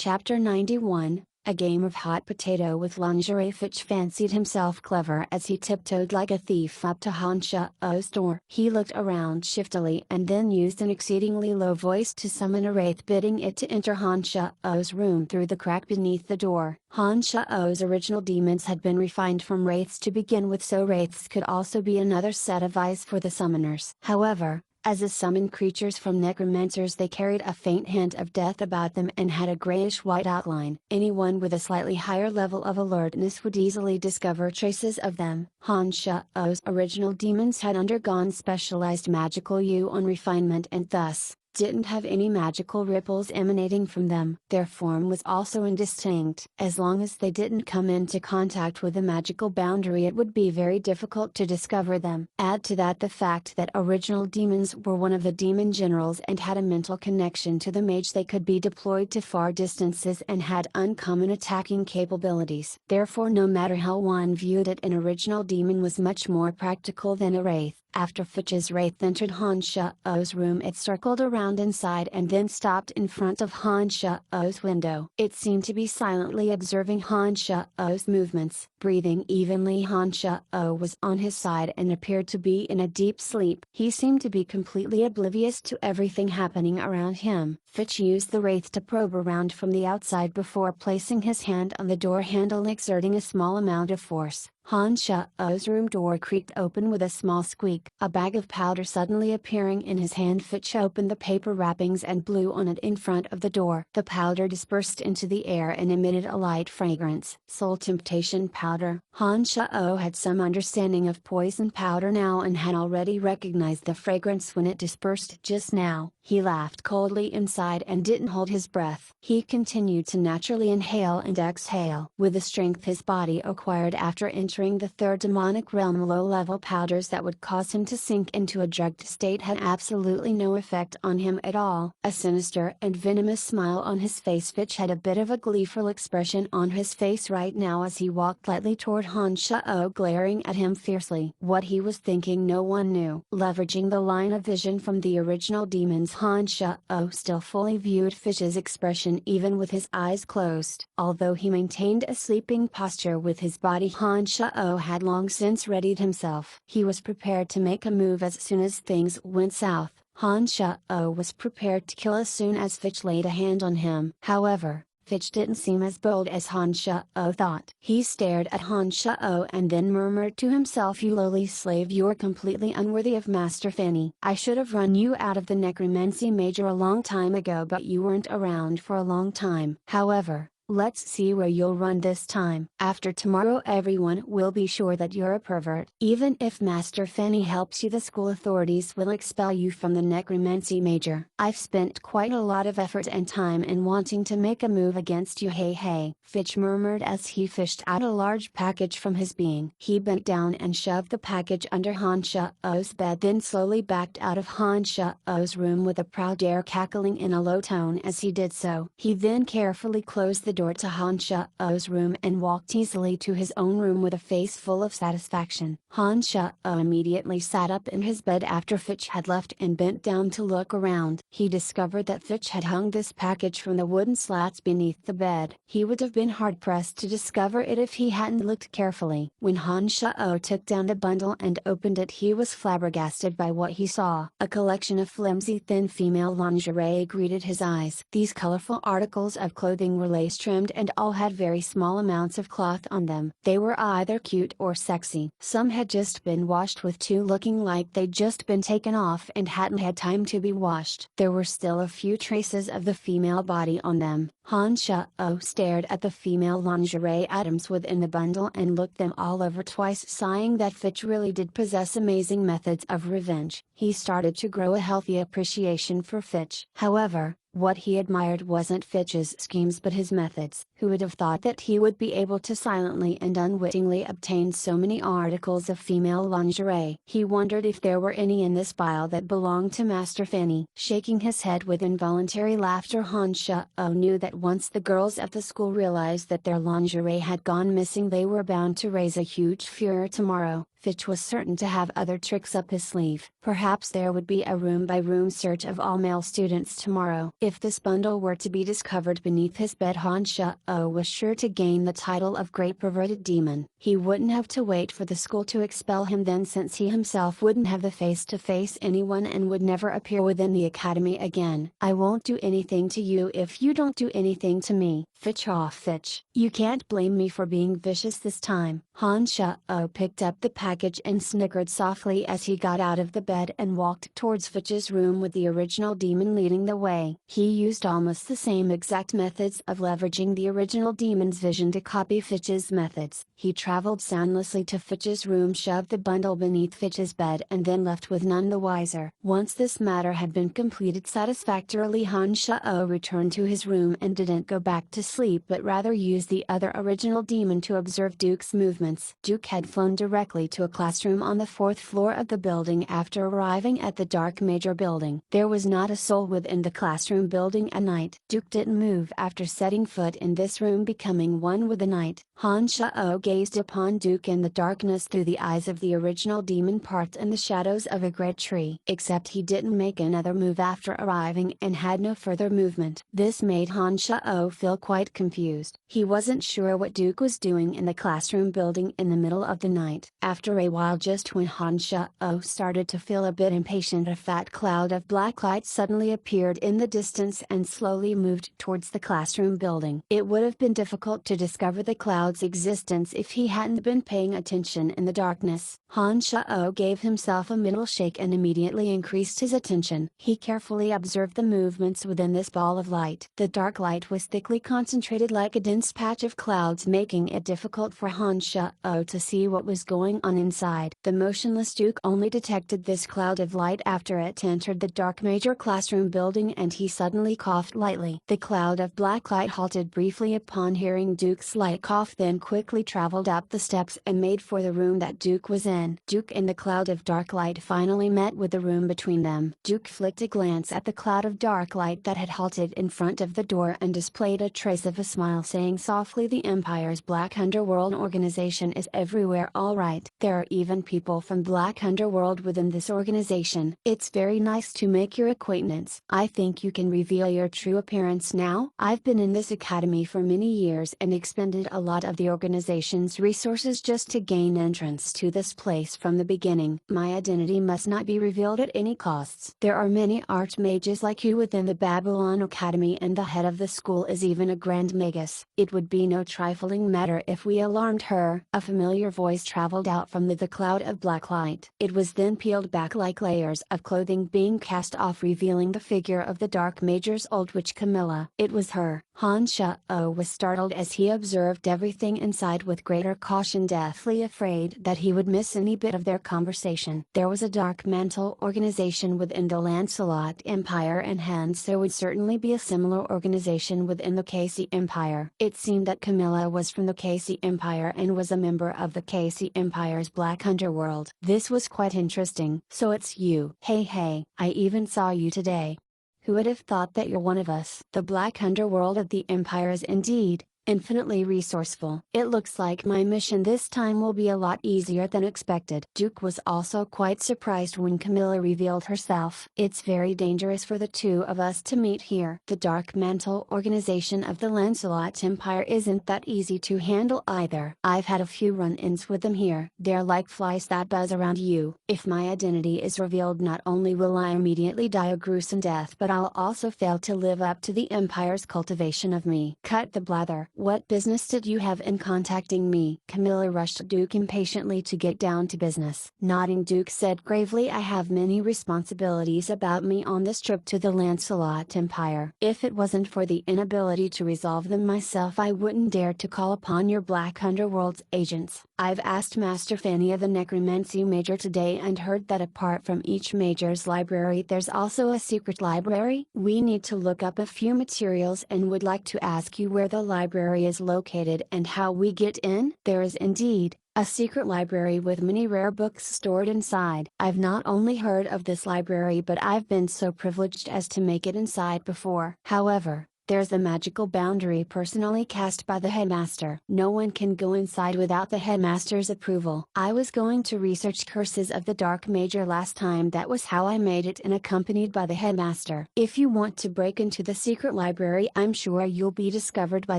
Chapter 91, A Game of Hot Potato with Lingerie. Fitch fancied himself clever as he tiptoed like a thief up to Han Shao-Oh's door. He looked around shiftily and then used an exceedingly low voice to summon a wraith, bidding it to enter Han Shao-Oh's room through the crack beneath the door. Han Shao-Oh's original demons had been refined from wraiths to begin with, so wraiths could also be another set of eyes for the summoners. However, as a summoned creatures from necromancers, they carried a faint hint of death about them and had a grayish-white outline. Anyone with a slightly higher level of alertness would easily discover traces of them. Han Shao-Oh's original demons had undergone specialized magical on refinement and thus didn't have any magical ripples emanating from them. Their form was also indistinct. As long as they didn't come into contact with the magical boundary, it would be very difficult to discover them. Add to that the fact that original demons were one of the demon generals and had a mental connection to the mage. They could be deployed to far distances and had uncommon attacking capabilities. Therefore, no matter how one viewed it, an original demon was much more practical than a wraith. After Fitch's wraith entered Han Shao-Oh's room, it circled around inside and then stopped in front of Han Shao-Oh's window. It seemed to be silently observing Han Shao-Oh's movements. Breathing evenly, Han Shao-Oh was on his side and appeared to be in a deep sleep. He seemed to be completely oblivious to everything happening around him. Fitch used the wraith to probe around from the outside before placing his hand on the door handle and exerting a small amount of force. Han Shao-Oh's room door creaked open with a small squeak. A bag of powder suddenly appearing in his hand, Fitch opened the paper wrappings and blew on it in front of the door. The powder dispersed into the air and emitted a light fragrance. Soul Temptation Powder. Han Shao-Oh had some understanding of poison powder now and had already recognized the fragrance when it dispersed just now. He laughed coldly inside and didn't hold his breath. He continued to naturally inhale and exhale. With the strength his body acquired after entering the third demonic realm, low-level powders that would cause him to sink into a drugged state had absolutely no effect on him at all. A sinister and venomous smile on his face. Fitch had a bit of a gleeful expression on his face right now as he walked lightly toward Han Shao-Oh, glaring at him fiercely. What he was thinking no one knew. Leveraging the line of vision from the original demons, Han Shao-Oh still fully viewed Fitch's expression even with his eyes closed. Although he maintained a sleeping posture with his body, Han Shao-Oh had long since readied himself. He was prepared to make a move as soon as things went south. Han Shao-Oh was prepared to kill as soon as Fitch laid a hand on him. However, Fitch didn't seem as bold as Han Shao-Oh thought. He stared at Han Shao-Oh and then murmured to himself, "You lowly slave, you're completely unworthy of Master Fanny. I should have run you out of the necromancy major a long time ago, but you weren't around for a long time. However, let's see where you'll run this time. After tomorrow everyone will be sure that you're a pervert. Even if Master Fanny helps you, the school authorities will expel you from the necromancy major. I've spent quite a lot of effort and time in wanting to make a move against you, hey hey," Fitch murmured as he fished out a large package from his being. He bent down and shoved the package under Han Shao-Oh's bed, then slowly backed out of Han Shao-Oh's room with a proud air, cackling in a low tone as he did so. He then carefully closed the door to Han Shao-Oh's room and walked easily to his own room with a face full of satisfaction. Han Shao-Oh immediately sat up in his bed after Fitch had left and bent down to look around. He discovered that Fitch had hung this package from the wooden slats beneath the bed. He would have been hard-pressed to discover it if he hadn't looked carefully. When Han Shao-Oh took down the bundle and opened it, he was flabbergasted by what he saw. A collection of flimsy, thin female lingerie greeted his eyes. These colorful articles of clothing were lace-trimmed and all had very small amounts of cloth on them. They were either cute or sexy. Some had just been washed, with two looking like they'd just been taken off and hadn't had time to be washed. There were still a few traces of the female body on them. Han Shao-Oh stared at the female lingerie items within the bundle and looked them all over twice, sighing that Fitch really did possess amazing methods of revenge. He started to grow a healthy appreciation for Fitch. However, what he admired wasn't Fitch's schemes but his methods. Who would have thought that he would be able to silently and unwittingly obtain so many articles of female lingerie? He wondered if there were any in this pile that belonged to Master Fanny. Shaking his head with involuntary laughter, Han Shao-Oh knew that once the girls at the school realized that their lingerie had gone missing, they were bound to raise a huge furor tomorrow. Fitch was certain to have other tricks up his sleeve. Perhaps there would be a room-by-room search of all male students tomorrow. If this bundle were to be discovered beneath his bed, Han Sha-oh was sure to gain the title of Great Perverted Demon. He wouldn't have to wait for the school to expel him then, since he himself wouldn't have the face to face anyone and would never appear within the academy again. I won't do anything to you if you don't do anything to me. Fitch off, Fitch. You can't blame me for being vicious this time. Han Sha-oh picked up the package and snickered softly as he got out of the bed and walked towards Fitch's room with the original demon leading the way. He used almost the same exact methods of leveraging the original demon's vision to copy Fitch's methods. He traveled soundlessly to Fitch's room, shoved the bundle beneath Fitch's bed, and then left with none the wiser. Once this matter had been completed satisfactorily, Han Sha-oh returned to his room and didn't go back to sleep, but rather used the other original demon to observe Duke's movements. Duke had flown directly to a classroom on the 4th floor of the building after arriving at the Dark Major building. There was not a soul within the classroom building at night. Duke didn't move after setting foot in this room, becoming one with the night. Han Sha-oh gazed upon Duke in the darkness through the eyes of the original demon parked in the shadows of a great tree. Except he didn't make another move after arriving and had no further movement. This made Han Sha-oh feel quite confused. He wasn't sure what Duke was doing in the classroom building in the middle of the night. After a while, just when Han Sha-oh started to feel a bit impatient, a fat cloud of black light suddenly appeared in the distance and slowly moved towards the classroom building. It would have been difficult to discover the cloud's existence if he hadn't been paying attention in the darkness. Han Sha-oh gave himself a mental shake and immediately increased his attention. He carefully observed the movements within this ball of light. The dark light was thickly concentrated like a dense patch of clouds, making it difficult for Han Sha-oh to see what was going on inside. The motionless Duke only detected this cloud of light after it entered the Dark Major classroom building, and he suddenly coughed lightly. The cloud of black light halted briefly upon hearing Duke's light cough, then quickly traveled up the steps and made for the room that Duke was in. Duke and the cloud of dark light finally met with the room between them. Duke flicked a glance at the cloud of dark light that had halted in front of the door and displayed a trace of a smile, saying softly, "The Empire's Black Underworld organization is everywhere, all right. There are even people from Black Underworld within this organization. It's very nice to make your acquaintance. I think you can reveal your true appearance now. I've been in this academy for many years and expended a lot of the organization's resources just to gain entrance to this place from the beginning. My identity must not be revealed at any costs. There are many archmages like you within the Babylon Academy, and the head of the school is even a Grand Magus. It would be no trifling matter if we alarmed her." A familiar voice traveled out from the cloud of black light. It was then peeled back like layers of clothing being cast off, revealing the figure of the Dark Major's old witch Camilla. It was her. Han Sha-oh was startled as he observed everything inside with greater caution, deathly afraid that he would miss any bit of their conversation. There was a dark mantle organization within the Lancelot Empire, and hence there would certainly be a similar organization within the Casey Empire. It seemed that Camilla was from the Casey Empire and was a member of the Casey Empire's Black Underworld. This was quite interesting. "So it's you. Hey, I even saw you today. Who would have thought that you're one of us?" The Black Underworld of the Empire is indeed infinitely resourceful. "It looks like my mission this time will be a lot easier than expected." Duke was also quite surprised when Camilla revealed herself. "It's very dangerous for the two of us to meet here. The Dark Mantle organization of the Lancelot Empire isn't that easy to handle either. I've had a few run-ins with them here. They're like flies that buzz around you. If my identity is revealed, not only will I immediately die a gruesome death, but I'll also fail to live up to the Empire's cultivation of me." "Cut the blather. What business did you have in contacting me?" Camilla rushed Duke impatiently to get down to business. Nodding, Duke said gravely, "I have many responsibilities about me on this trip to the Lancelot Empire. If it wasn't for the inability to resolve them myself, I wouldn't dare to call upon your Black Underworld's agents. I've asked Master Fania the Necromancy Major today and heard that apart from each major's library there's also a secret library. We need to look up a few materials and would like to ask you where the library is located and how we get in." "There is indeed a secret library with many rare books stored inside. I've not only heard of this library, but I've been so privileged as to make it inside before. However, There's a magical boundary personally cast by the headmaster. No one can go inside without the headmaster's approval. I was going to research curses of the dark major last time. That was how I made it, and accompanied by the headmaster. If you want to break into the secret library, I'm sure you'll be discovered by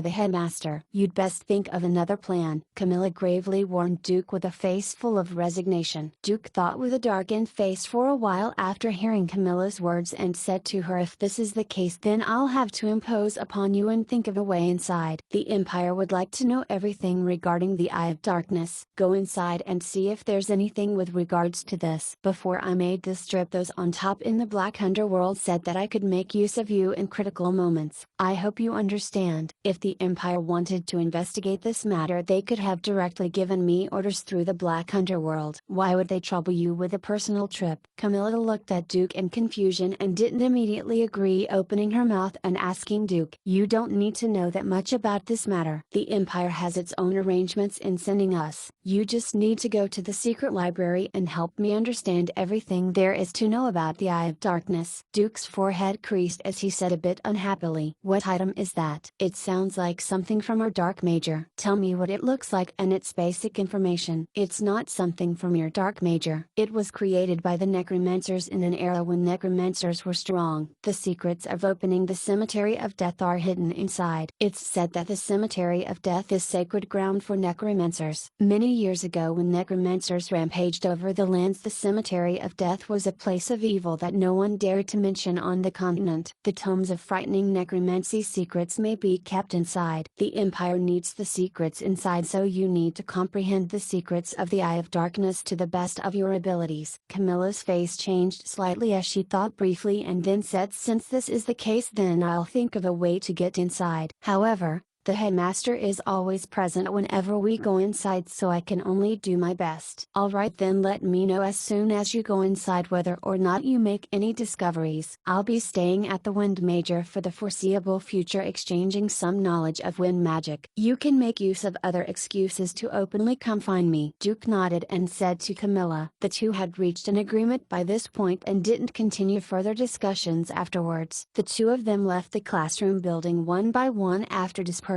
the headmaster. You'd best think of another plan, Camilla gravely warned Duke with a face full of resignation. Duke thought with a darkened face for a while after hearing Camilla's words and said to her, if this is the case, then I'll have to impose upon you and think of a way inside. The Empire would like to know everything regarding the Eye of Darkness. Go inside and see if there's anything with regards to this. Before I made this trip, those on top in the Black Underworld said that I could make use of you in critical moments. I hope you understand. If the Empire wanted to investigate this matter, they could have directly given me orders through the Black Underworld. Why would they trouble you with a personal trip? Camilla looked at Duke in confusion and didn't immediately agree, opening her mouth and asking Duke, you don't need to know that much about this matter. The Empire has its own arrangements in sending us. You just need to go to the secret library and help me understand everything there is to know about the Eye of Darkness. Duke's forehead creased as he said a bit unhappily, what item is that? It sounds like something from our dark major. Tell me what it looks like and its basic information. It's not something from your dark major. It was created by the necromancers in an era when necromancers were strong. The secrets of opening the Cemetery of Death are hidden inside. It's said that the Cemetery of Death is sacred ground for necromancers. Many years ago, when necromancers rampaged over the lands, the Cemetery of Death was a place of evil that no one dared to mention on the continent. The tomes of frightening necromancy secrets may be kept inside. The Empire needs the secrets inside, so you need to comprehend the secrets of the Eye of Darkness to the best of your abilities. Camilla's face changed slightly as she thought briefly and then said, since this is the case, then I'll think of a way to get inside. However, the headmaster is always present whenever we go inside, so I can only do my best. Alright, then let me know as soon as you go inside whether or not you make any discoveries. I'll be staying at the Wind Major for the foreseeable future, exchanging some knowledge of wind magic. You can make use of other excuses to openly come find me. Duke nodded and said to Camilla. The two had reached an agreement by this point and didn't continue further discussions afterwards. The two of them left the classroom building one by one after dispersing.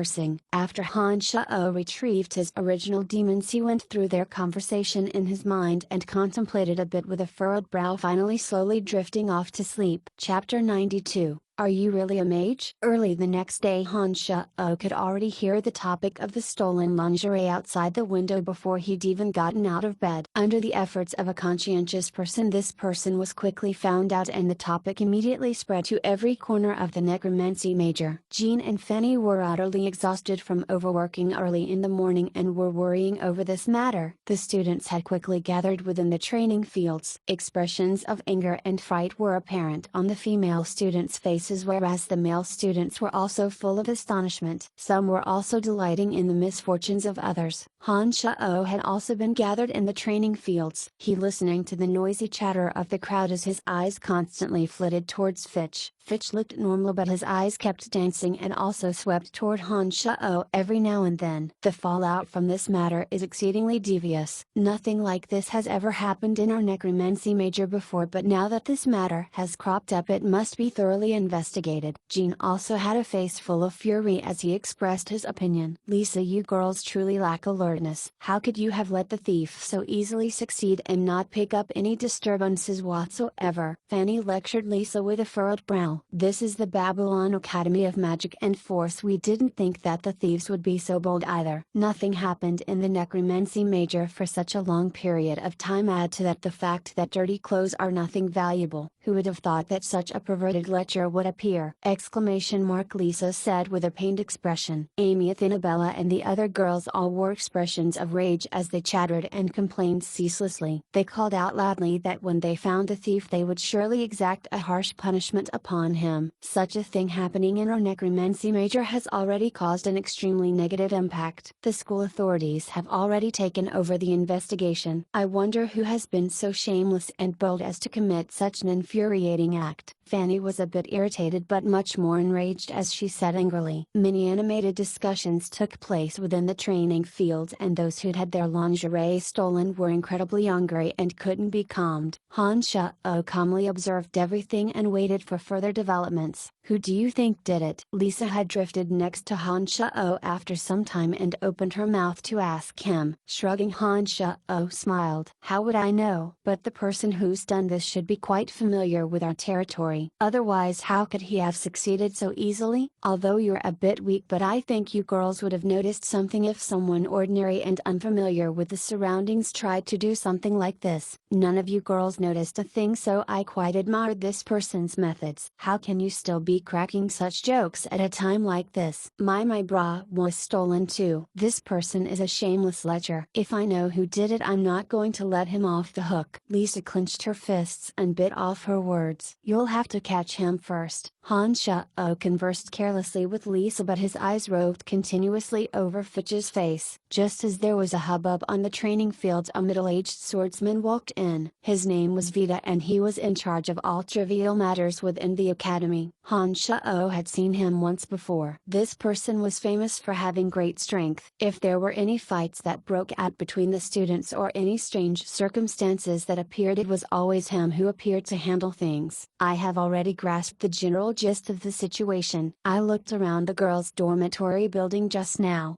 After Han Shao retrieved his original demons, he went through their conversation in his mind and contemplated a bit with a furrowed brow, finally slowly drifting off to sleep. Chapter 92. Are you really a mage? Early the next day, Han Shao could already hear the topic of the stolen lingerie outside the window before he'd even gotten out of bed. Under the efforts of a conscientious person, this person was quickly found out and the topic immediately spread to every corner of the necromancy major. Jean and Fanny were utterly exhausted from overworking early in the morning and were worrying over this matter. The students had quickly gathered within the training fields. Expressions of anger and fright were apparent on the female students' faces, whereas the male students were also full of astonishment. Some were also delighting in the misfortunes of others. Han Shao had also been gathered in the training fields. He listening to the noisy chatter of the crowd as his eyes constantly flitted towards Fitch. Fitch looked normal, but his eyes kept dancing and also swept toward Han Shao every now and then. The fallout from this matter is exceedingly devious. Nothing like this has ever happened in our necromancy major before, but now that this matter has cropped up, it must be thoroughly investigated. Jean also had a face full of fury as he expressed his opinion. Lisa, you girls truly lack alertness. How could you have let the thief so easily succeed and not pick up any disturbances whatsoever? Fanny lectured Lisa with a furrowed brow. This is the Babylon Academy of Magic and Force. We didn't think that the thieves would be so bold either. Nothing happened in the necromancy major for such a long period of time. Add to that the fact that dirty clothes are nothing valuable. Who would have thought that such a perverted lecture would appear? Exclamation mark, Lisa said with a pained expression. Amy, Athenabella and the other girls all wore expressions of rage as they chattered and complained ceaselessly. They called out loudly that when they found the thief they would surely exact a harsh punishment upon him. Such a thing happening in our necromancy major has already caused an extremely negative impact. The school authorities have already taken over the investigation. I wonder who has been so shameless and bold as to commit such an infuriating infuriating act. Fanny was a bit irritated but much more enraged as she said angrily. Many animated discussions took place within the training field, and those who'd had their lingerie stolen were incredibly angry and couldn't be calmed. Han Sha-oh calmly observed everything and waited for further developments. Who do you think did it? Lisa had drifted next to Han Sha-oh after some time and opened her mouth to ask him. Shrugging, Han Sha-oh smiled. How would I know? But the person who's done this should be quite familiar with our territory. Otherwise how could he have succeeded so easily? Although you're a bit weak, but I think you girls would have noticed something if someone ordinary and unfamiliar with the surroundings tried to do something like this. None of you girls noticed a thing, so I quite admired this person's methods. How can you still be cracking such jokes at a time like this? My bra was stolen too. This person is a shameless lecher. If I know who did it, I'm not going to let him off the hook. Lisa clenched her fists and bit off her words. You'll have to catch him first. Han Sha-oh conversed carelessly with Lisa, but his eyes roved continuously over Fitch's face. Just as there was a hubbub on the training field, a middle-aged swordsman walked in. His name was Vita and he was in charge of all trivial matters within the academy. Han Sha-oh had seen him once before. This person was famous for having great strength. If there were any fights that broke out between the students or any strange circumstances that appeared, it was always him who appeared to handle things. I have already grasped the general gist of the situation. I looked around the girls' dormitory building just now.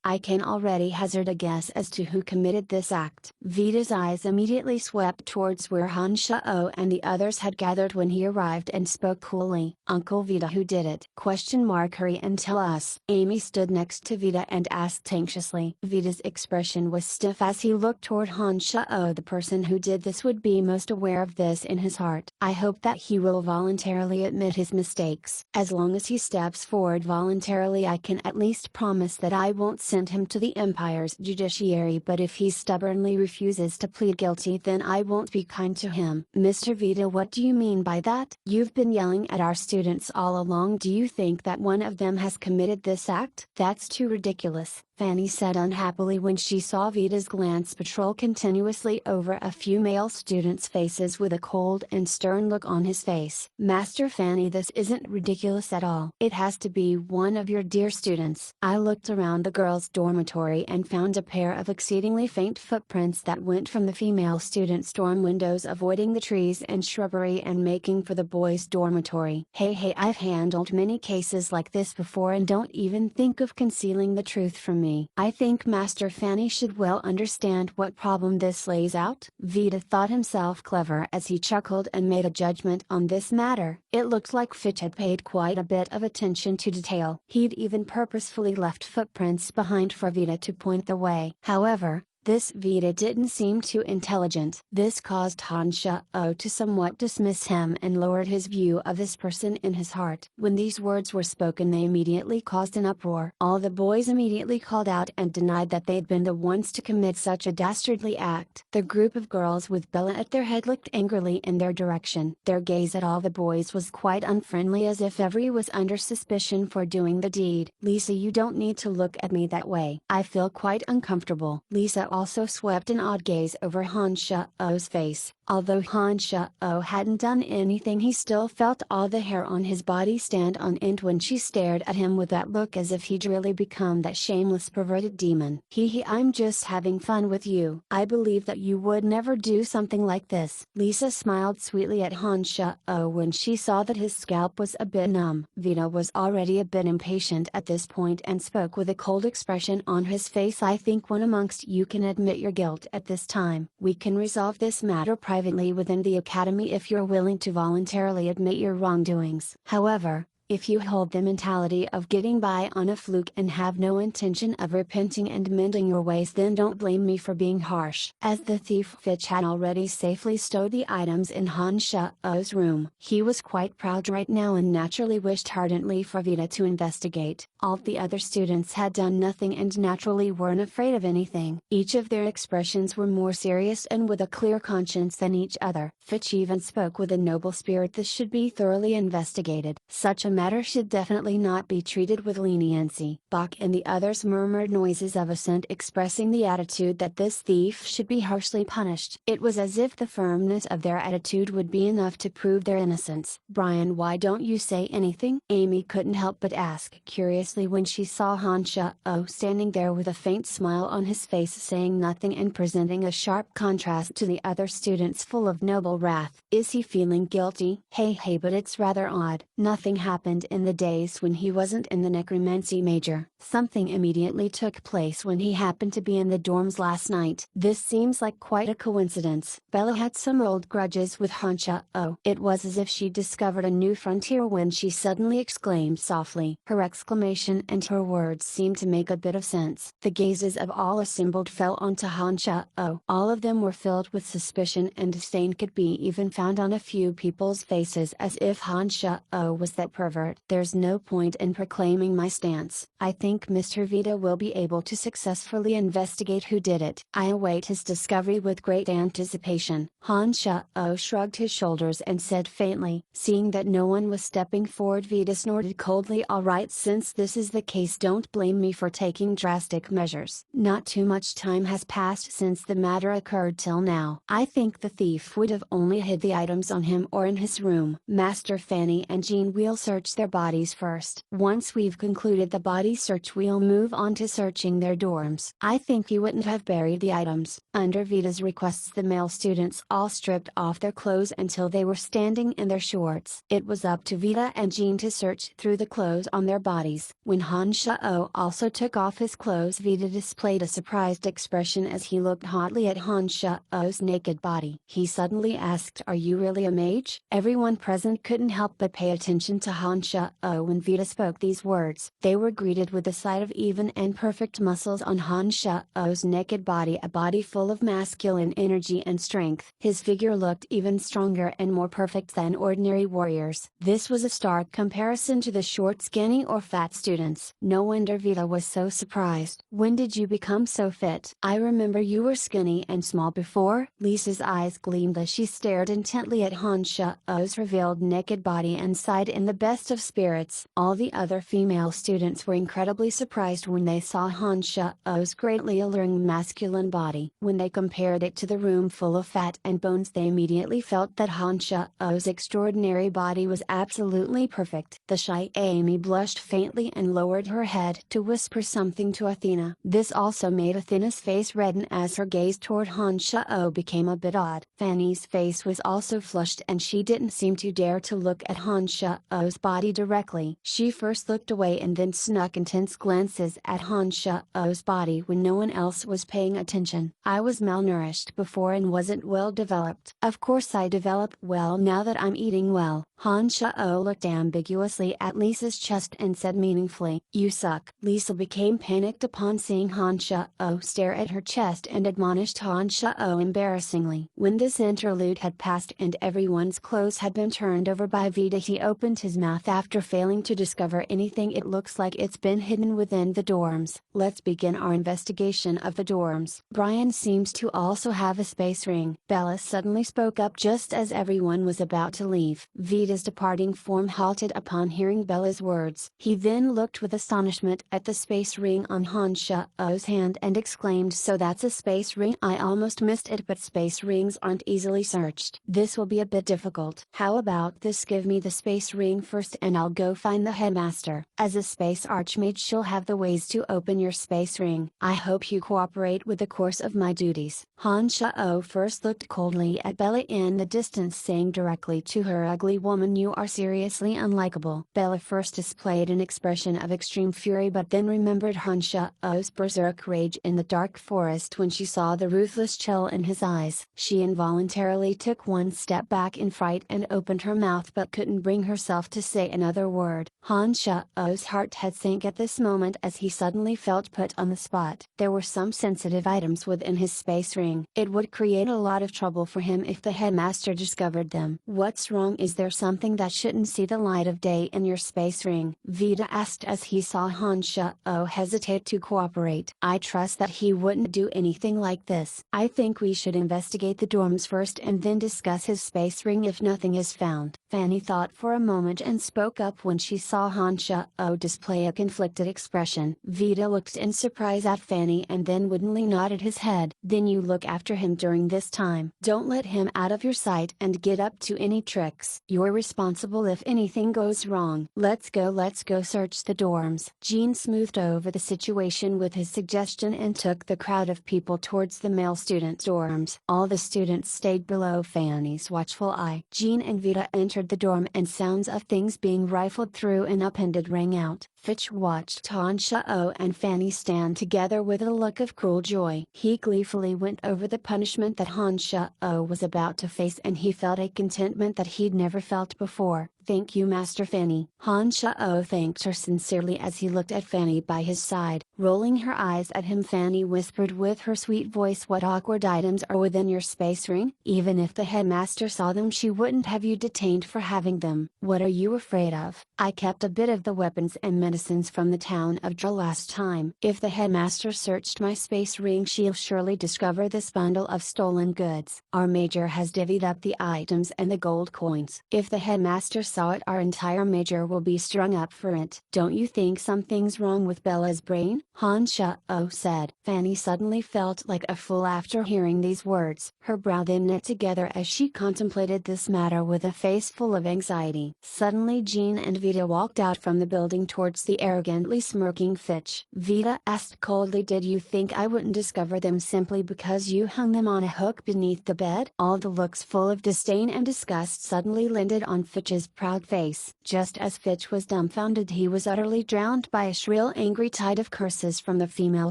I can already hazard a guess as to who committed this act. Vita's eyes immediately swept towards where Han Sha-oh and the others had gathered when he arrived and spoke coolly. Uncle Vita, who did it? ? Hurry and tell us. Amy stood next to Vita and asked anxiously. Vita's expression was stiff as he looked toward Han Sha-oh. The person who did this would be most aware of this in his heart. I hope that he will voluntarily admit his mistakes. As long as he steps forward voluntarily, I can at least promise that I won't send him to the Empire's judiciary, but if he stubbornly refuses to plead guilty, then I won't be kind to him. Mr. Vita, what do you mean by that? You've been yelling at our students all along. Do you think that one of them has committed this act? That's too ridiculous, Fanny said unhappily when she saw Vita's glance patrol continuously over a few male students' faces with a cold and stern look on his face. Master Fanny, this isn't ridiculous at all. It has to be one of your dear students. I looked around the girls' dormitory and found a pair of exceedingly faint footprints that went from the female students' dorm windows, avoiding the trees and shrubbery and making for the boys' dormitory. Hey, I've handled many cases like this before and don't even think of concealing the truth from me. I think Master Fanny should well understand what problem this lays out. Vita thought himself clever as he chuckled and made a judgment on this matter. It looked like Fitch had paid quite a bit of attention to detail. He'd even purposefully left footprints behind for Vita to point the way. However, this Vita didn't seem too intelligent. This caused Han Sha-oh to somewhat dismiss him and lowered his view of this person in his heart. When these words were spoken, they immediately caused an uproar. All the boys immediately called out and denied that they'd been the ones to commit such a dastardly act. The group of girls with Bella at their head looked angrily in their direction. Their gaze at all the boys was quite unfriendly, as if every was under suspicion for doing the deed. Lisa, you don't need to look at me that way. I feel quite uncomfortable. Lisa also swept an odd gaze over Han Sha-oh's face. Although Han Sha-oh hadn't done anything, he still felt all the hair on his body stand on end when she stared at him with that look, as if he'd really become that shameless perverted demon. I'm just having fun with you. I believe that you would never do something like this. Lisa smiled sweetly at Han Sha-oh when she saw that his scalp was a bit numb. Vita was already a bit impatient at this point and spoke with a cold expression on his face. I think one amongst you can admit your guilt at this time. We can resolve this matter privately within the academy if you're willing to voluntarily admit your wrongdoings. However, if you hold the mentality of getting by on a fluke and have no intention of repenting and mending your ways, then don't blame me for being harsh. As the thief Fitch had already safely stowed the items in Han Sha-oh's room, he was quite proud right now and naturally wished ardently for Vita to investigate. All the other students had done nothing and naturally weren't afraid of anything. Each of their expressions were more serious and with a clear conscience than each other. Fitch even spoke with a noble spirit. This should be thoroughly investigated. Such a matter should definitely not be treated with leniency. Bach and the others murmured noises of assent, expressing the attitude that this thief should be harshly punished. It was as if the firmness of their attitude would be enough to prove their innocence. "Brian, why don't you say anything?" Amy couldn't help but ask curiously when she saw Han Sha-oh standing there with a faint smile on his face, saying nothing and presenting a sharp contrast to the other students full of noble wrath. "Is he feeling guilty?" Hey, but it's rather odd. Nothing happened in the days when he wasn't in the necromancy major. Something immediately took place when he happened to be in the dorms last night. This seems like quite a coincidence. Bella had some old grudges with Han Sha-oh. It was as if she discovered a new frontier when she suddenly exclaimed softly. Her exclamation and her words seemed to make a bit of sense. The gazes of all assembled fell onto Han Sha-oh. All of them were filled with suspicion, and disdain could be even found on a few people's faces, as if Han Sha-oh was that pervert. "There's no point in proclaiming my stance. I think Mr. Vita will be able to successfully investigate who did it. I await his discovery with great anticipation." Han Sha-oh shrugged his shoulders and said faintly. Seeing that no one was stepping forward, Vita snorted coldly. "All right, since this is the case, don't blame me for taking drastic measures. Not too much time has passed since the matter occurred till now. I think the thief would have only hid the items on him or in his room. Master Fanny and Jean will search their bodies first. Once we've concluded the body search, we'll move on to searching their dorms. I think he wouldn't have buried the items." Under Vita's requests, the male students all stripped off their clothes until they were standing in their shorts. It was up to Vita and Jean to search through the clothes on their bodies. When Han Sha-oh also took off his clothes, Vita displayed a surprised expression as he looked hotly at Han Sha-oh's naked body. He suddenly asked, "Are you really a mage?" Everyone present couldn't help but pay attention to Han Sha-oh when Vita spoke these words. They were greeted with the sight of even and perfect muscles on Han Sha-oh's naked body, a body full of masculine energy and strength. His figure looked even stronger and more perfect than ordinary warriors. This was a stark comparison to the short, skinny or fat students. No wonder Vita was so surprised. "When did you become so fit?" "I remember you were skinny and small before." Lisa's eyes gleamed as she stared intently at Han Sha-oh's revealed naked body and sighed in the best of spirits. All the other female students were incredibly surprised when they saw Han Sha-oh's greatly alluring masculine body. When they compared it to the room full of fat and bones, they immediately felt that Han Sha-oh's extraordinary body was absolutely perfect. The shy Amy blushed faintly and lowered her head to whisper something to Athena. This also made Athena's face redden as her gaze toward Han Sha-oh became a bit odd. Fanny's face was also flushed and she didn't seem to dare to look at Han Sha-oh's body directly. She first looked away and then snuck intense glances at Han Sha-oh's body when no one else was paying attention. "I was malnourished before and wasn't well developed. Of course I develop well now that I'm eating well." Han Sha-oh looked ambiguously at Lisa's chest and said meaningfully, "You suck." Lisa became panicked upon seeing Han Sha-oh stare at her chest and admonished Han Sha-oh embarrassingly. When this interlude had passed and everyone's clothes had been turned over by Vita, he opened his mouth after failing to discover anything. "It looks like it's been hidden within the dorms. Let's begin our investigation of the dorms. Brian seems to also have a space ring." Bella suddenly spoke up just as everyone was about to leave. Vita's departing form halted upon hearing Bella's words. He then looked with astonishment at the space ring on Han Sha-oh's hand and exclaimed, "So that's a space ring? I almost missed it, but space rings aren't easily searched. This will be a bit difficult. How about this? Give me the space ring first and I'll go find the headmaster. As a space archmage, she'll have the ways to open your space ring. I hope you cooperate with the course of my duties." Han Sha-oh first looked coldly at Bella in the distance, saying directly to her, "Ugly woman, you are seriously unlikable." Bella first displayed an expression of extreme fury, but then remembered Han Sha-oh's berserk rage in the dark forest when she saw the ruthless chill in his eyes. She involuntarily took one step back in fright and opened her mouth but couldn't bring herself to say another word. Han Sha-oh's heart had sank at this moment as he suddenly felt put on the spot. There were some sensitive items within his space ring. It would create a lot of trouble for him if the headmaster discovered them. "What's wrong? Is there something that shouldn't see the light of day in your space ring?" Vita asked as he saw Han Sha-oh hesitate to cooperate. "I trust that he wouldn't do anything like this. I think we should investigate the dorms first and then discuss his space ring if nothing is found." Fanny thought for a moment and spoke up when she saw Han-Sha-Oh display a conflicted expression. Vita looked in surprise at Fanny and then woodenly nodded his head. Then you look after him during this time. Don't let him out of your sight and get up to any tricks. You're responsible if anything goes wrong. Let's go search the dorms. Jean smoothed over the situation with his suggestion and took the crowd of people towards the male student dorms. All the students stayed below Fanny's watchful eye. Jean and Vita entered the dorm and sounds of things being rifled through and upended rang out. Fitch watched Han-Sha-Oh and Fanny stand together with a look of cruel joy. He gleefully went over the punishment that Han-Sha-Oh was about to face and he felt a contentment that he'd never felt before. "Thank you, Master Fanny." Han-Sha-Oh thanked her sincerely as he looked at Fanny by his side. Rolling her eyes at him, Fanny whispered with her sweet voice, "What awkward items are within your space ring? Even if the headmaster saw them, she wouldn't have you detained for having them. What are you afraid of?" "I kept a bit of the weapons and medicines from the town of Dra last time. If the headmaster searched my space ring, she'll surely discover this bundle of stolen goods. Our major has divvied up the items and the gold coins. If the headmaster saw it, our entire major will be strung up for it." "Don't you think something's wrong with Bella's brain?" Han-Sha-Oh said. Fanny suddenly felt like a fool after hearing these words. Her brow then knit together as she contemplated this matter with a face full of anxiety. Suddenly Jean and Vita walked out from the building towards the arrogantly smirking Fitch. Vita asked coldly, "Did you think I wouldn't discover them simply because you hung them on a hook beneath the bed?" All the looks full of disdain and disgust suddenly landed on Fitch's proud face. Just as Fitch was dumbfounded, he was utterly drowned by a shrill angry tide of curses from the female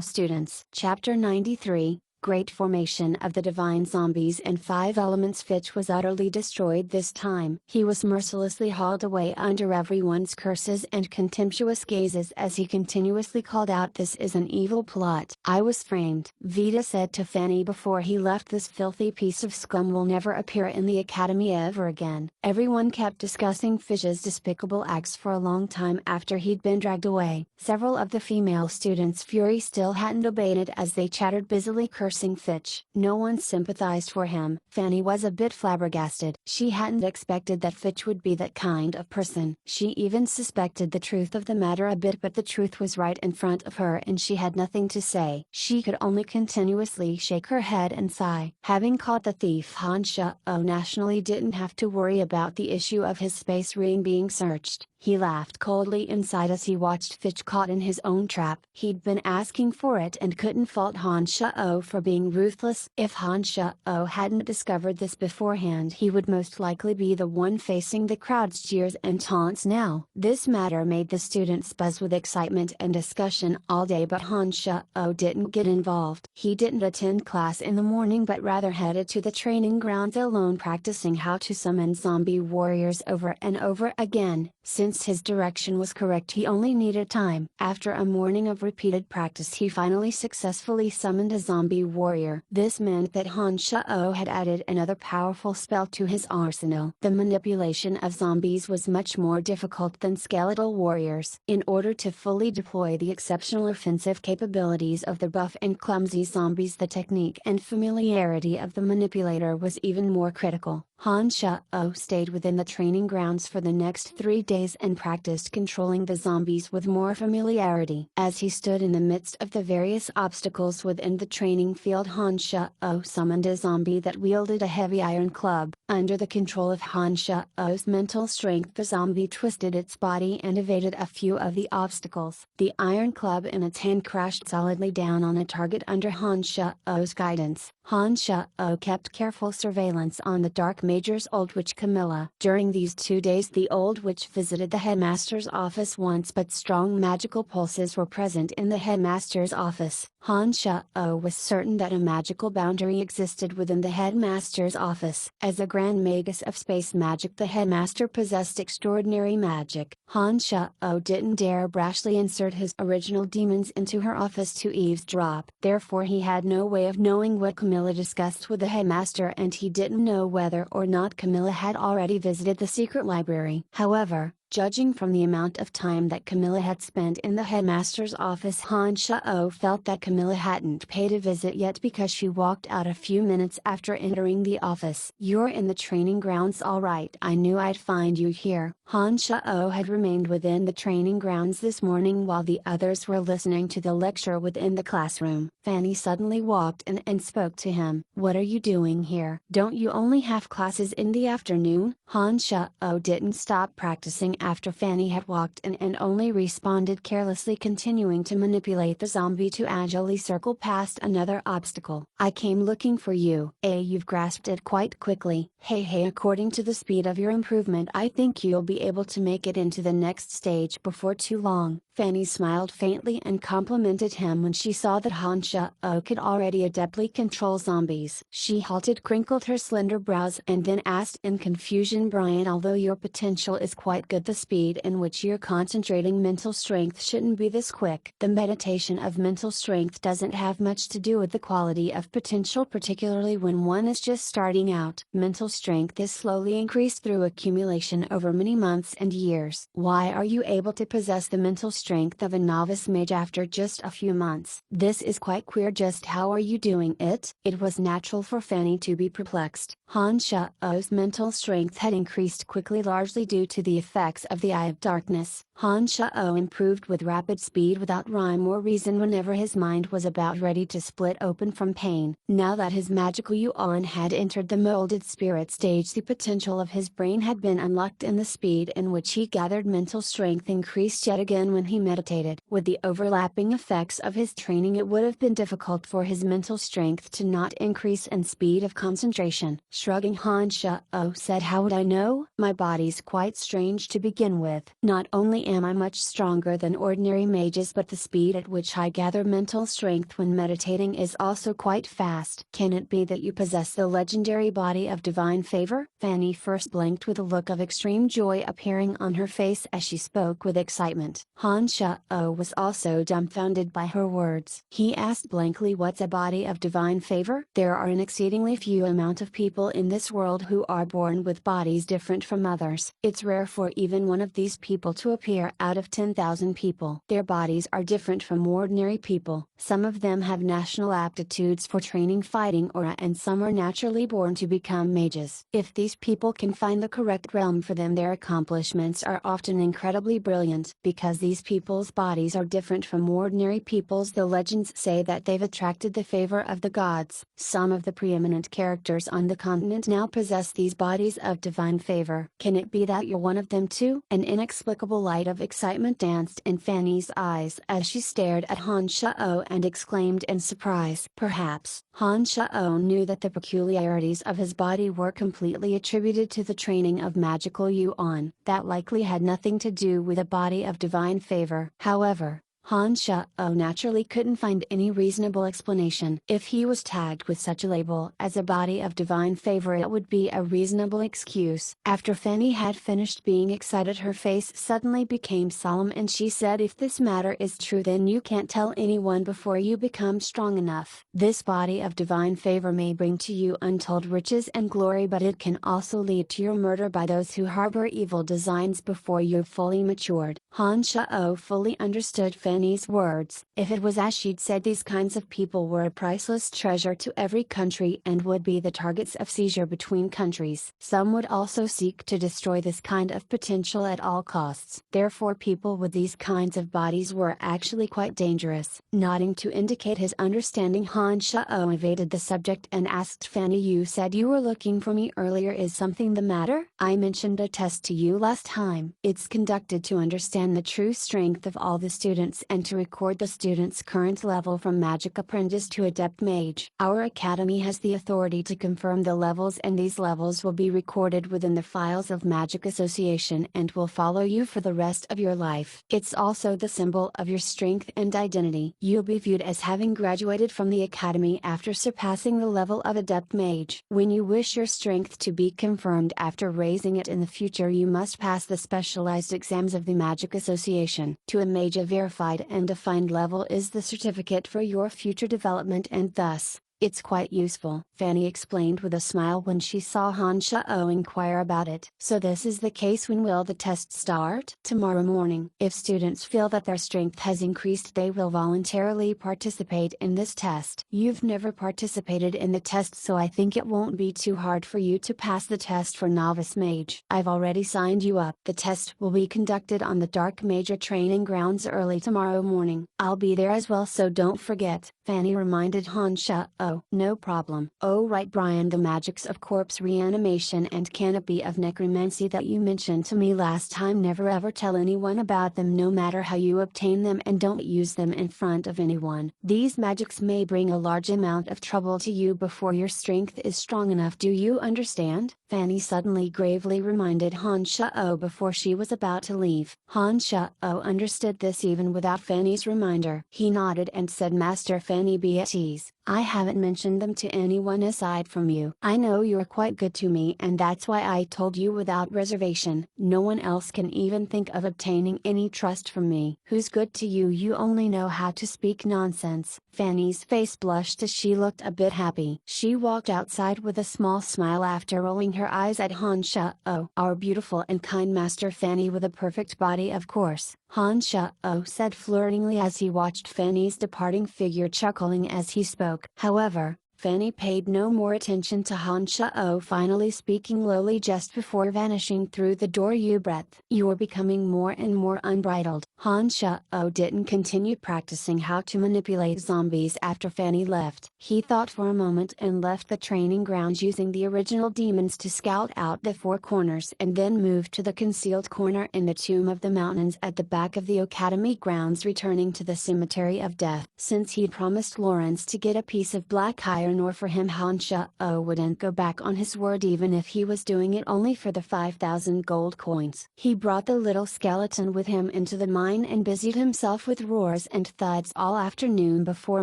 students. Chapter 93 Great Formation of the Divine Zombies and 5 Elements. Fitch was utterly destroyed this time. He was mercilessly hauled away under everyone's curses and contemptuous gazes as he continuously called out, "This is an evil plot." "I was framed," Vita said to Fanny before he left. "This filthy piece of scum will never appear in the academy ever again." Everyone kept discussing Fitch's despicable acts for a long time after he'd been dragged away. Several of the female students' fury still hadn't abated as they chattered busily, cursing Fitch. No one sympathized for him. Fanny was a bit flabbergasted. She hadn't expected that Fitch would be that kind of person. She even suspected the truth of the matter a bit, but the truth was right in front of her and she had nothing to say. She could only continuously shake her head and sigh. Having caught the thief, Han-Sha-Oh nationally didn't have to worry about the issue of his space ring being searched. He laughed coldly inside as he watched Fitch caught in his own trap. He'd been asking for it and couldn't fault Han-Sha-Oh for being ruthless. If Han-Sha-Oh hadn't discovered this beforehand, he would most likely be the one facing the crowd's jeers and taunts now. This matter made the students buzz with excitement and discussion all day, but Han-Sha-Oh didn't get involved. He didn't attend class in the morning but rather headed to the training grounds alone, practicing how to summon zombie warriors over and over again. Since his direction was correct, he only needed time. After a morning of repeated practice, he finally successfully summoned a zombie warrior. This meant that Han-Sha-Oh had added another powerful spell to his arsenal. The manipulation of zombies was much more difficult than skeletal warriors. In order to fully deploy the exceptional offensive capabilities of the buff and clumsy zombies, the technique and familiarity of the manipulator was even more critical. Han-Sha-Oh stayed within the training grounds for the next 3 days and practiced controlling the zombies with more familiarity. As he stood in the midst of the various obstacles within the training field, Han-Sha-Oh summoned a zombie that wielded a heavy iron club. Under the control of Han-Sha-Oh's mental strength, the zombie twisted its body and evaded a few of the obstacles. The iron club in its hand crashed solidly down on a target under Han-Sha-Oh's guidance. Han-Sha-Oh kept careful surveillance on the Dark Major's old witch Camilla. During these 2 days, the old witch visited the headmaster's office once, but strong magical pulses were present in the headmaster's office. Han-Sha-Oh was certain that a magical boundary existed within the headmaster's office. As a grand magus of space magic, the headmaster possessed extraordinary magic. Han-Sha-Oh didn't dare brashly insert his original demons into her office to eavesdrop. Therefore he had no way of knowing what Camilla discussed with the headmaster, and he didn't know whether or not Camilla had already visited the secret library. However, Judging from the amount of time that Camilla had spent in the headmaster's office, Han Shao felt that Camilla hadn't paid a visit yet because she walked out a few minutes after entering the office. "You're in the training grounds, all right. I knew I'd find you here." Han Shao had remained within the training grounds this morning while the others were listening to the lecture within the classroom. Fanny suddenly walked in and spoke to him. "What are you doing here? Don't you only have classes in the afternoon?" Han Shao didn't stop practicing after Fanny had walked in and only responded carelessly, continuing to manipulate the zombie to agilely circle past another obstacle. "I came looking for you." You've grasped it quite quickly. Hey, according to the speed of your improvement, I think you'll be able to make it into the next stage before too long. Fanny smiled faintly and complimented him when she saw that Han Shao could already adeptly control zombies. She halted, crinkled her slender brows, and then asked in confusion, "Brian, although your potential is quite good, the speed in which you're concentrating mental strength shouldn't be this quick." The meditation of mental strength doesn't have much to do with the quality of potential, particularly when one is just starting out. Mental strength is slowly increased through accumulation over many months and years. Why are you able to possess the mental strength of a novice mage after just a few months? This is quite queer. Just how are you doing it? It was natural for Fanny to be perplexed. Han Shao's mental strength had increased quickly, largely due to the effects of the Eye of Darkness. Han Shao improved with rapid speed without rhyme or reason whenever his mind was about ready to split open from pain. Now that his magical yuan had entered the molded spirit stage, the potential of his brain had been unlocked, and the speed in which he gathered mental strength increased yet again when he meditated. With the overlapping effects of his training, it would have been difficult for his mental strength to not increase in speed of concentration. Shrugging, Han Shao said, "How would I know? My body's quite strange to begin with. Not only am I much stronger than ordinary mages, but the speed at which I gather mental strength when meditating is also quite fast." "Can it be that you possess the legendary body of divine favor?" Fanny first blinked, with a look of extreme joy appearing on her face as she spoke with excitement. Han Shao was also dumbfounded by her words. He asked blankly, "What's a body of divine favor?" "There are an exceedingly few amount of people in this world who are born with bodies different from others. It's rare for even one of these people to appear out of 10,000 people. Their bodies are different from ordinary people. Some of them have national aptitudes for training, fighting, and some are naturally born to become mages. If these people can find the correct realm for them, their accomplishments are often incredibly brilliant. Because these people's bodies are different from ordinary people's, the legends say that they've attracted the favor of the gods. Some of the preeminent characters on the continent now possess these bodies of divine favor. Can it be that you're one of them too?" An inexplicable light of excitement danced in Fanny's eyes as she stared at Han Shao and exclaimed in surprise, "Perhaps." Han Shao knew that the peculiarities of his body were completely attributed to the training of magical yuan. That likely had nothing to do with a body of divine favor. However, Han Shao naturally couldn't find any reasonable explanation. If he was tagged with such a label as a body of divine favor, it would be a reasonable excuse. After Fanny had finished being excited, her face suddenly became solemn and she said, "If this matter is true, then you can't tell anyone before you become strong enough. This body of divine favor may bring to you untold riches and glory, but it can also lead to your murder by those who harbor evil designs before you've fully matured." Han Shao fully understood Fanny's words. If it was as she'd said, these kinds of people were a priceless treasure to every country and would be the targets of seizure between countries. Some would also seek to destroy this kind of potential at all costs. Therefore, people with these kinds of bodies were actually quite dangerous. Nodding to indicate his understanding, Han Shao evaded the subject and asked Fanny, "You said you were looking for me earlier. Is something the matter?" "I mentioned a test to you last time. It's conducted to understand the true strength of all the students and to record the student's current level from magic apprentice to adept mage. Our academy has the authority to confirm the levels, and these levels will be recorded within the files of Magic Association and will follow you for the rest of your life. It's also the symbol of your strength and identity. You'll be viewed as having graduated from the academy after surpassing the level of adept mage. When you wish your strength to be confirmed after raising it in the future, you must pass the specialized exams of the Magic Association. To a mage, a verified and defined level is the certificate for your future development, and thus, It's quite useful, Fanny explained with a smile when she saw Han Shao inquire about it. So this is the case. When will the test start? Tomorrow morning. If students feel that their strength has increased, they will voluntarily participate in this test. You've never participated in the test, so I think it won't be too hard for you to pass the test for novice mage. I've already signed you up. The test will be conducted on the Dark Major training grounds early tomorrow morning. I'll be there as well, so don't forget, Fanny reminded Han Shao. No problem. Oh right Brian, the magics of corpse reanimation and canopy of necromancy that you mentioned to me last time, never ever tell anyone about them, no matter how you obtain them, and don't use them in front of anyone. These magics may bring a large amount of trouble to you before your strength is strong enough. Do you understand? Fanny suddenly gravely reminded Han Shao before she was about to leave. Han Shao understood this even without Fanny's reminder. He nodded and said, Master Fanny, be at ease. I haven't mentioned them to anyone aside from you. I know you're quite good to me, and that's why I told you without reservation. No one else can even think of obtaining any trust from me. Who's good to you? You only know how to speak nonsense. Fanny's face blushed as she looked a bit happy. She walked outside with a small smile after rolling her eyes at Han Shao. Our beautiful and kind Master Fanny with a perfect body, of course, Han Shao said flirtingly as he watched Fanny's departing figure, chuckling as he spoke. However, Fanny paid no more attention to Han Shao, finally speaking lowly just before vanishing through the door. You're becoming more and more unbridled. Han Shao didn't continue practicing how to manipulate zombies after Fanny left. He thought for a moment and left the training grounds using the original demons to scout out the four corners, and then moved to the concealed corner in the Tomb of the Mountains at the back of the Academy grounds, returning to the Cemetery of Death. Since he'd promised Lawrence to get a piece of black iron ore for him, Han Shao wouldn't go back on his word, even if he was doing it only for the 5,000 gold coins. He brought the little skeleton with him into the mine and busied himself with roars and thuds all afternoon before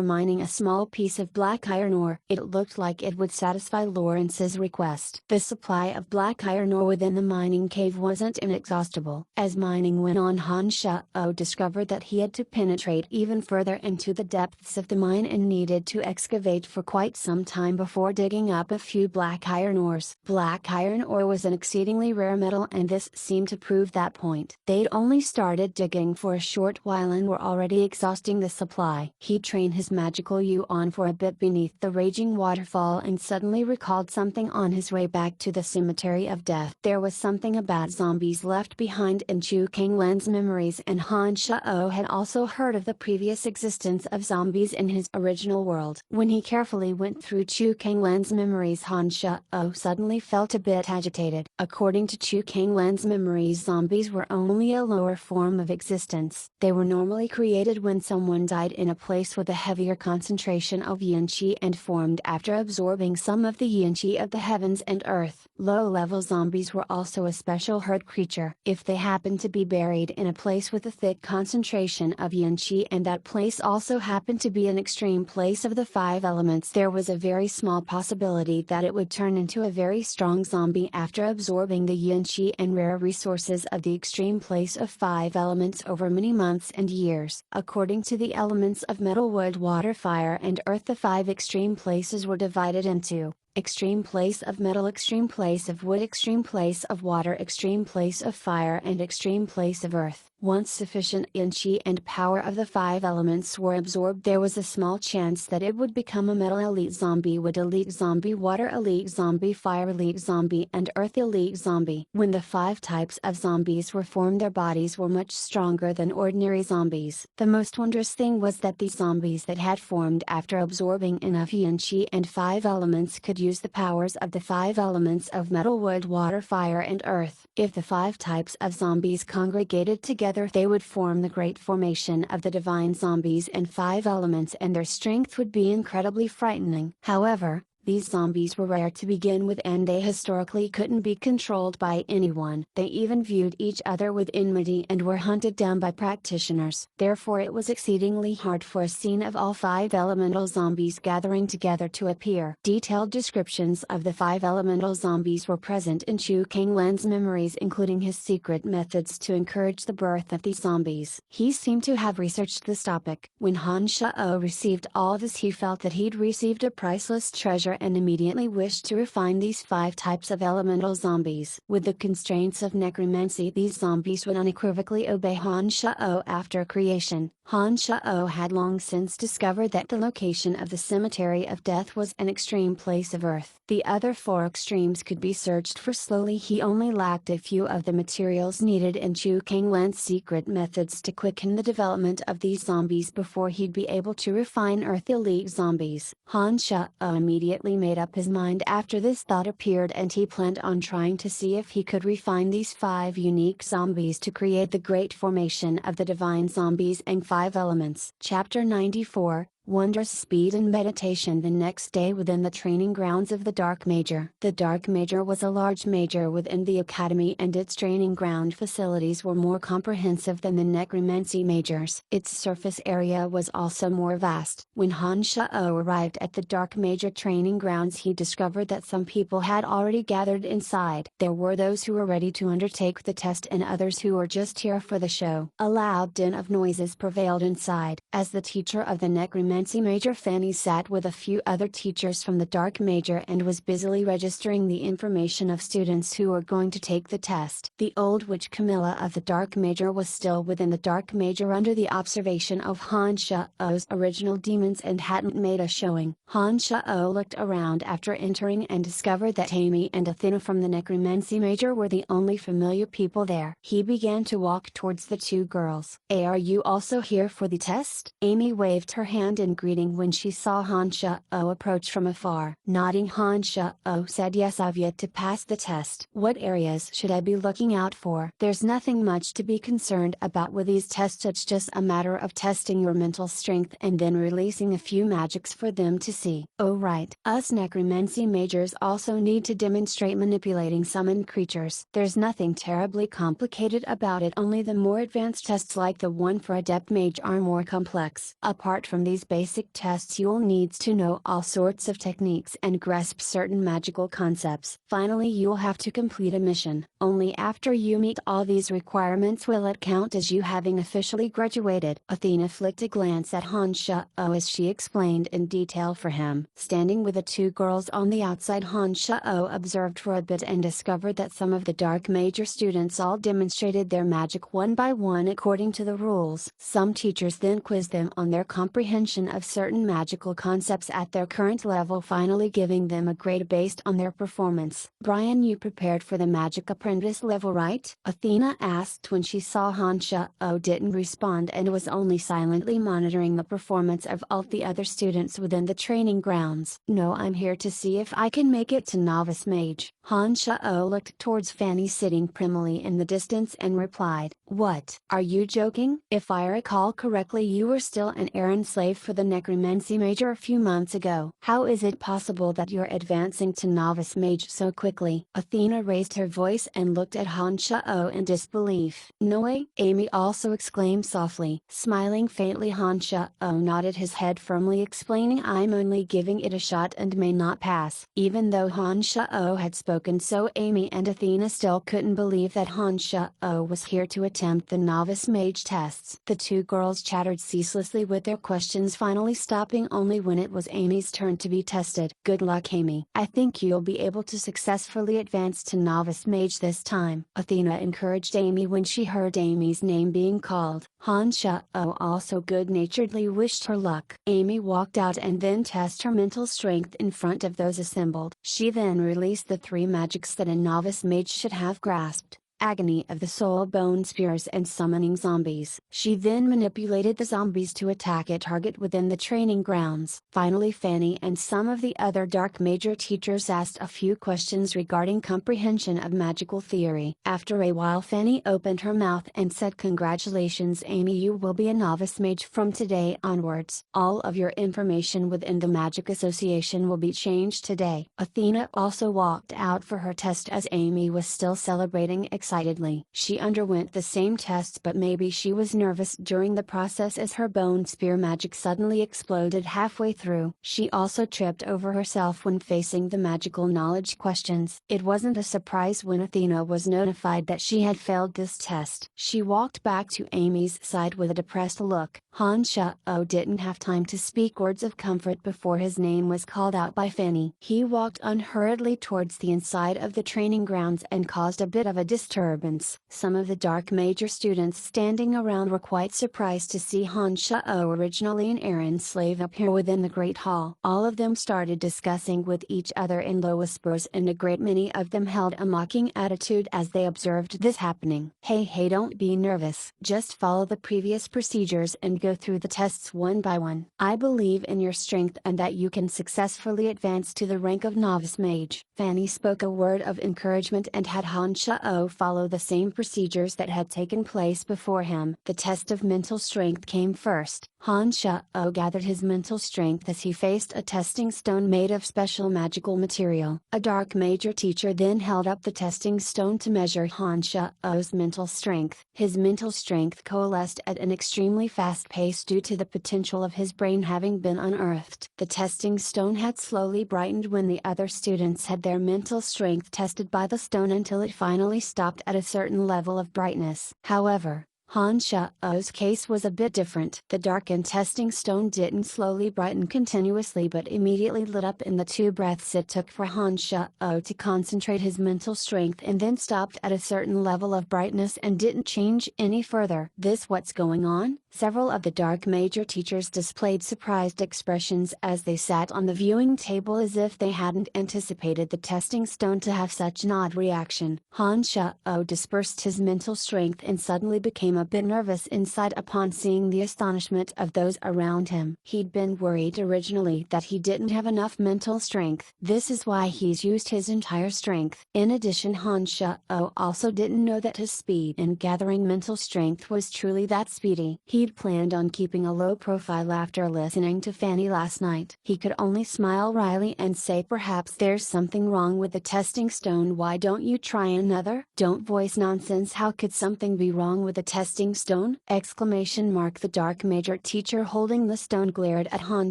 mining a small piece of black iron ore. It looked like it would satisfy Lawrence's request. The supply of black iron ore within the mining cave wasn't inexhaustible. As mining went on, Han Shao discovered that he had to penetrate even further into the depths of the mine and needed to excavate for quite some time before digging up a few black iron ores. Black iron ore was an exceedingly rare metal, and this seemed to prove that point. They'd only started digging for a short while and were already exhausting the supply. He trained his magical yuan for a bit beneath the raging waterfall and suddenly recalled something on his way back to the Cemetery of Death. There was something about zombies left behind in Chu Kanglan's memories, and Han Shao had also heard of the previous existence of zombies in his original world. When he carefully went through Chu Kanglan's memories, Han Shao suddenly felt a bit agitated. According to Chu Kanglan's memories, zombies were only a lower form of existence. They were normally created when someone died in a place with a heavier concentration of yin qi and formed after absorbing some of the yin qi of the heavens and earth. Low-level zombies were also a special herd creature. If they happened to be buried in a place with a thick concentration of yin qi, and that place also happened to be an extreme place of the five elements, there was a very small possibility that it would turn into a very strong zombie after absorbing the yin qi and rare resources of the extreme place of five elements over many months and years. According to the elements of metal, wood, water, fire, and earth, the five extreme places were divided into extreme place of metal, extreme place of wood, extreme place of water, extreme place of fire, and extreme place of earth. Once sufficient yin qi and power of the five elements were absorbed, there was a small chance that it would become a metal elite zombie, wood elite zombie, water elite zombie, fire elite zombie, and earth elite zombie. When the five types of zombies were formed, their bodies were much stronger than ordinary zombies. The most wondrous thing was that these zombies that had formed after absorbing enough yin qi and five elements could use the powers of the five elements of metal, wood, water, fire, and earth. If the five types of zombies congregated together, they would form the great formation of the divine zombies and five elements, and their strength would be incredibly frightening. However, These zombies were rare to begin with and they historically couldn't be controlled by anyone. They even viewed each other with enmity and were hunted down by practitioners. Therefore it was exceedingly hard for a scene of all 5 elemental zombies gathering together to appear. Detailed descriptions of the 5 elemental zombies were present in Chu Kanglan's memories, including his secret methods to encourage the birth of these zombies. He seemed to have researched this topic. When Han Shao received all this, he felt that he'd received a priceless treasure and immediately wished to refine these 5 types of elemental zombies. With the constraints of necromancy, these zombies would unequivocally obey Han Shao after creation. Han Shao had long since discovered that the location of the Cemetery of Death was an extreme place of Earth. The other 4 extremes could be searched for slowly. He only lacked a few of the materials needed in Chu Kanglan's secret methods to quicken the development of these zombies before he'd be able to refine Earth elite zombies. Han Shao immediately made up his mind after this thought appeared, and he planned on trying to see if he could refine these 5 unique zombies to create the great formation of the divine zombies and 5 elements. Chapter 94, Wondrous Speed and Meditation. The next day, within the training grounds of the Dark Major. The Dark Major was a large major within the academy, and its training ground facilities were more comprehensive than the necromancy majors. Its surface area was also more vast. When Han Shao arrived at the Dark Major training grounds, he discovered that some people had already gathered inside. There were those who were ready to undertake the test and others who were just here for the show. A loud din of noises prevailed inside. As the teacher of the necromancy major, Fanny sat with a few other teachers from the Dark Major and was busily registering the information of students who were going to take the test. The old witch Camilla of the Dark Major was still within the Dark Major under the observation of Han Shao's original demons and hadn't made a showing. Han Shao looked around after entering and discovered that Amy and Athena from the necromancy major were the only familiar people there. He began to walk towards the 2 girls. Are you also here for the test? Amy waved her hand in greeting when she saw Han Shao approach from afar. Nodding, Han Shao said, yes, I've yet to pass the test. What areas should I be looking out for? There's nothing much to be concerned about with these tests. It's just a matter of testing your mental strength and then releasing a few magics for them to see. Oh right. Us necromancy majors also need to demonstrate manipulating summoned creatures. There's nothing terribly complicated about it, only the more advanced tests like the one for Adept Mage are more complex. Apart from these basic tests, you'll need to know all sorts of techniques and grasp certain magical concepts. Finally, you'll have to complete a mission. Only after you meet all these requirements will it count as you having officially graduated. Athena flicked a glance at Han Shao as she explained in detail for him. Standing with the 2 girls on the outside, Han Shao observed for a bit and discovered that some of the Dark Major students all demonstrated their magic one by one according to the rules. Some teachers then quizzed them on their comprehension of certain magical concepts at their current level, finally giving them a grade based on their performance. Brian, you prepared for the Magic Apprentice level, right? Athena asked when she saw Han Shao didn't respond and was only silently monitoring the performance of all the other students within the training grounds. No, I'm here to see if I can make it to Novice Mage. Han Shao looked towards Fanny sitting primly in the distance and replied, what? Are you joking? If I recall correctly, you were still an errand slave for the necromancy major a few months ago. How is it possible that you're advancing to Novice Mage so quickly? Athena raised her voice and looked at Han Shao in disbelief. No way! Amy also exclaimed softly. Smiling faintly, Han Shao nodded his head firmly, explaining, I'm only giving it a shot and may not pass. Even though Han Shao had spoken so, Amy and Athena still couldn't believe that Han Shao was here to attempt the Novice Mage tests. The 2 girls chattered ceaselessly with their questions, finally stopping only when it was Amy's turn to be tested. Good luck, Amy. I think you'll be able to successfully advance to Novice Mage this time. Athena encouraged Amy when she heard Amy's name being called. Han Shao also good-naturedly wished her luck. Amy walked out and then tested her mental strength in front of those assembled. She then released the 3 magics that a Novice Mage should have grasped. agony of the soul, bone spears and summoning zombies. She then manipulated the zombies to attack a target within the training grounds. Finally, Fanny and some of the other Dark Major teachers asked a few questions regarding comprehension of magical theory. After a while, Fanny opened her mouth and said, "Congratulations, Amy, you will be a novice mage from today onwards. All of your information within the Magic Association will be changed today." Athena also walked out for her test as Amy was still celebrating excitedly. She underwent the same tests, but maybe she was nervous during the process as her bone spear magic suddenly exploded halfway through. She also tripped over herself when facing the magical knowledge questions. It wasn't a surprise when Athena was notified that she had failed this test. She walked back to Amy's side with a depressed look. Han Sha-Oh didn't have time to speak words of comfort before his name was called out by Fanny. He walked unhurriedly towards the inside of the training grounds and caused a bit of a disturbance. Some of the Dark Major students standing around were quite surprised to see Han Sha-Oh, originally an errand slave, appear within the Great Hall. All of them started discussing with each other in low whispers, and a great many of them held a mocking attitude as they observed this happening. Hey, don't be nervous. Just follow the previous procedures and go through the tests one by one. I believe in your strength and that you can successfully advance to the rank of novice mage. Fanny spoke a word of encouragement and had Han Sha-Oh follow the same procedures that had taken place before him. The test of mental strength came first. Han Sha-Oh gathered his mental strength as he faced a testing stone made of special magical material. A Dark Major teacher then held up the testing stone to measure Han Sha-Oh's mental strength. His mental strength coalesced at an extremely fast pace due to the potential of his brain having been unearthed. The testing stone had slowly brightened when the other students had their mental strength tested by the stone until it finally stopped at a certain level of brightness. However, Han Sha-Oh's case was a bit different. The darkened testing stone didn't slowly brighten continuously but immediately lit up in the 2 breaths it took for Han Sha-Oh to concentrate his mental strength, and then stopped at a certain level of brightness and didn't change any further. "This what's going on?" Several of the Dark Major teachers displayed surprised expressions as they sat on the viewing table as if they hadn't anticipated the testing stone to have such an odd reaction. Han Sha-Oh dispersed his mental strength and suddenly became a bit nervous inside upon seeing the astonishment of those around him. He'd been worried originally that he didn't have enough mental strength. This is why he's used his entire strength. In addition, Han Sha-Oh also didn't know that his speed in gathering mental strength was truly that speedy. He'd planned on keeping a low profile after listening to Fanny last night. He could only smile wryly and say, "Perhaps there's something wrong with the testing stone. Why don't you try another?" "Don't voice nonsense. How could something be wrong with the testing stone?" Exclamation mark. The Dark Major teacher holding the stone glared at Han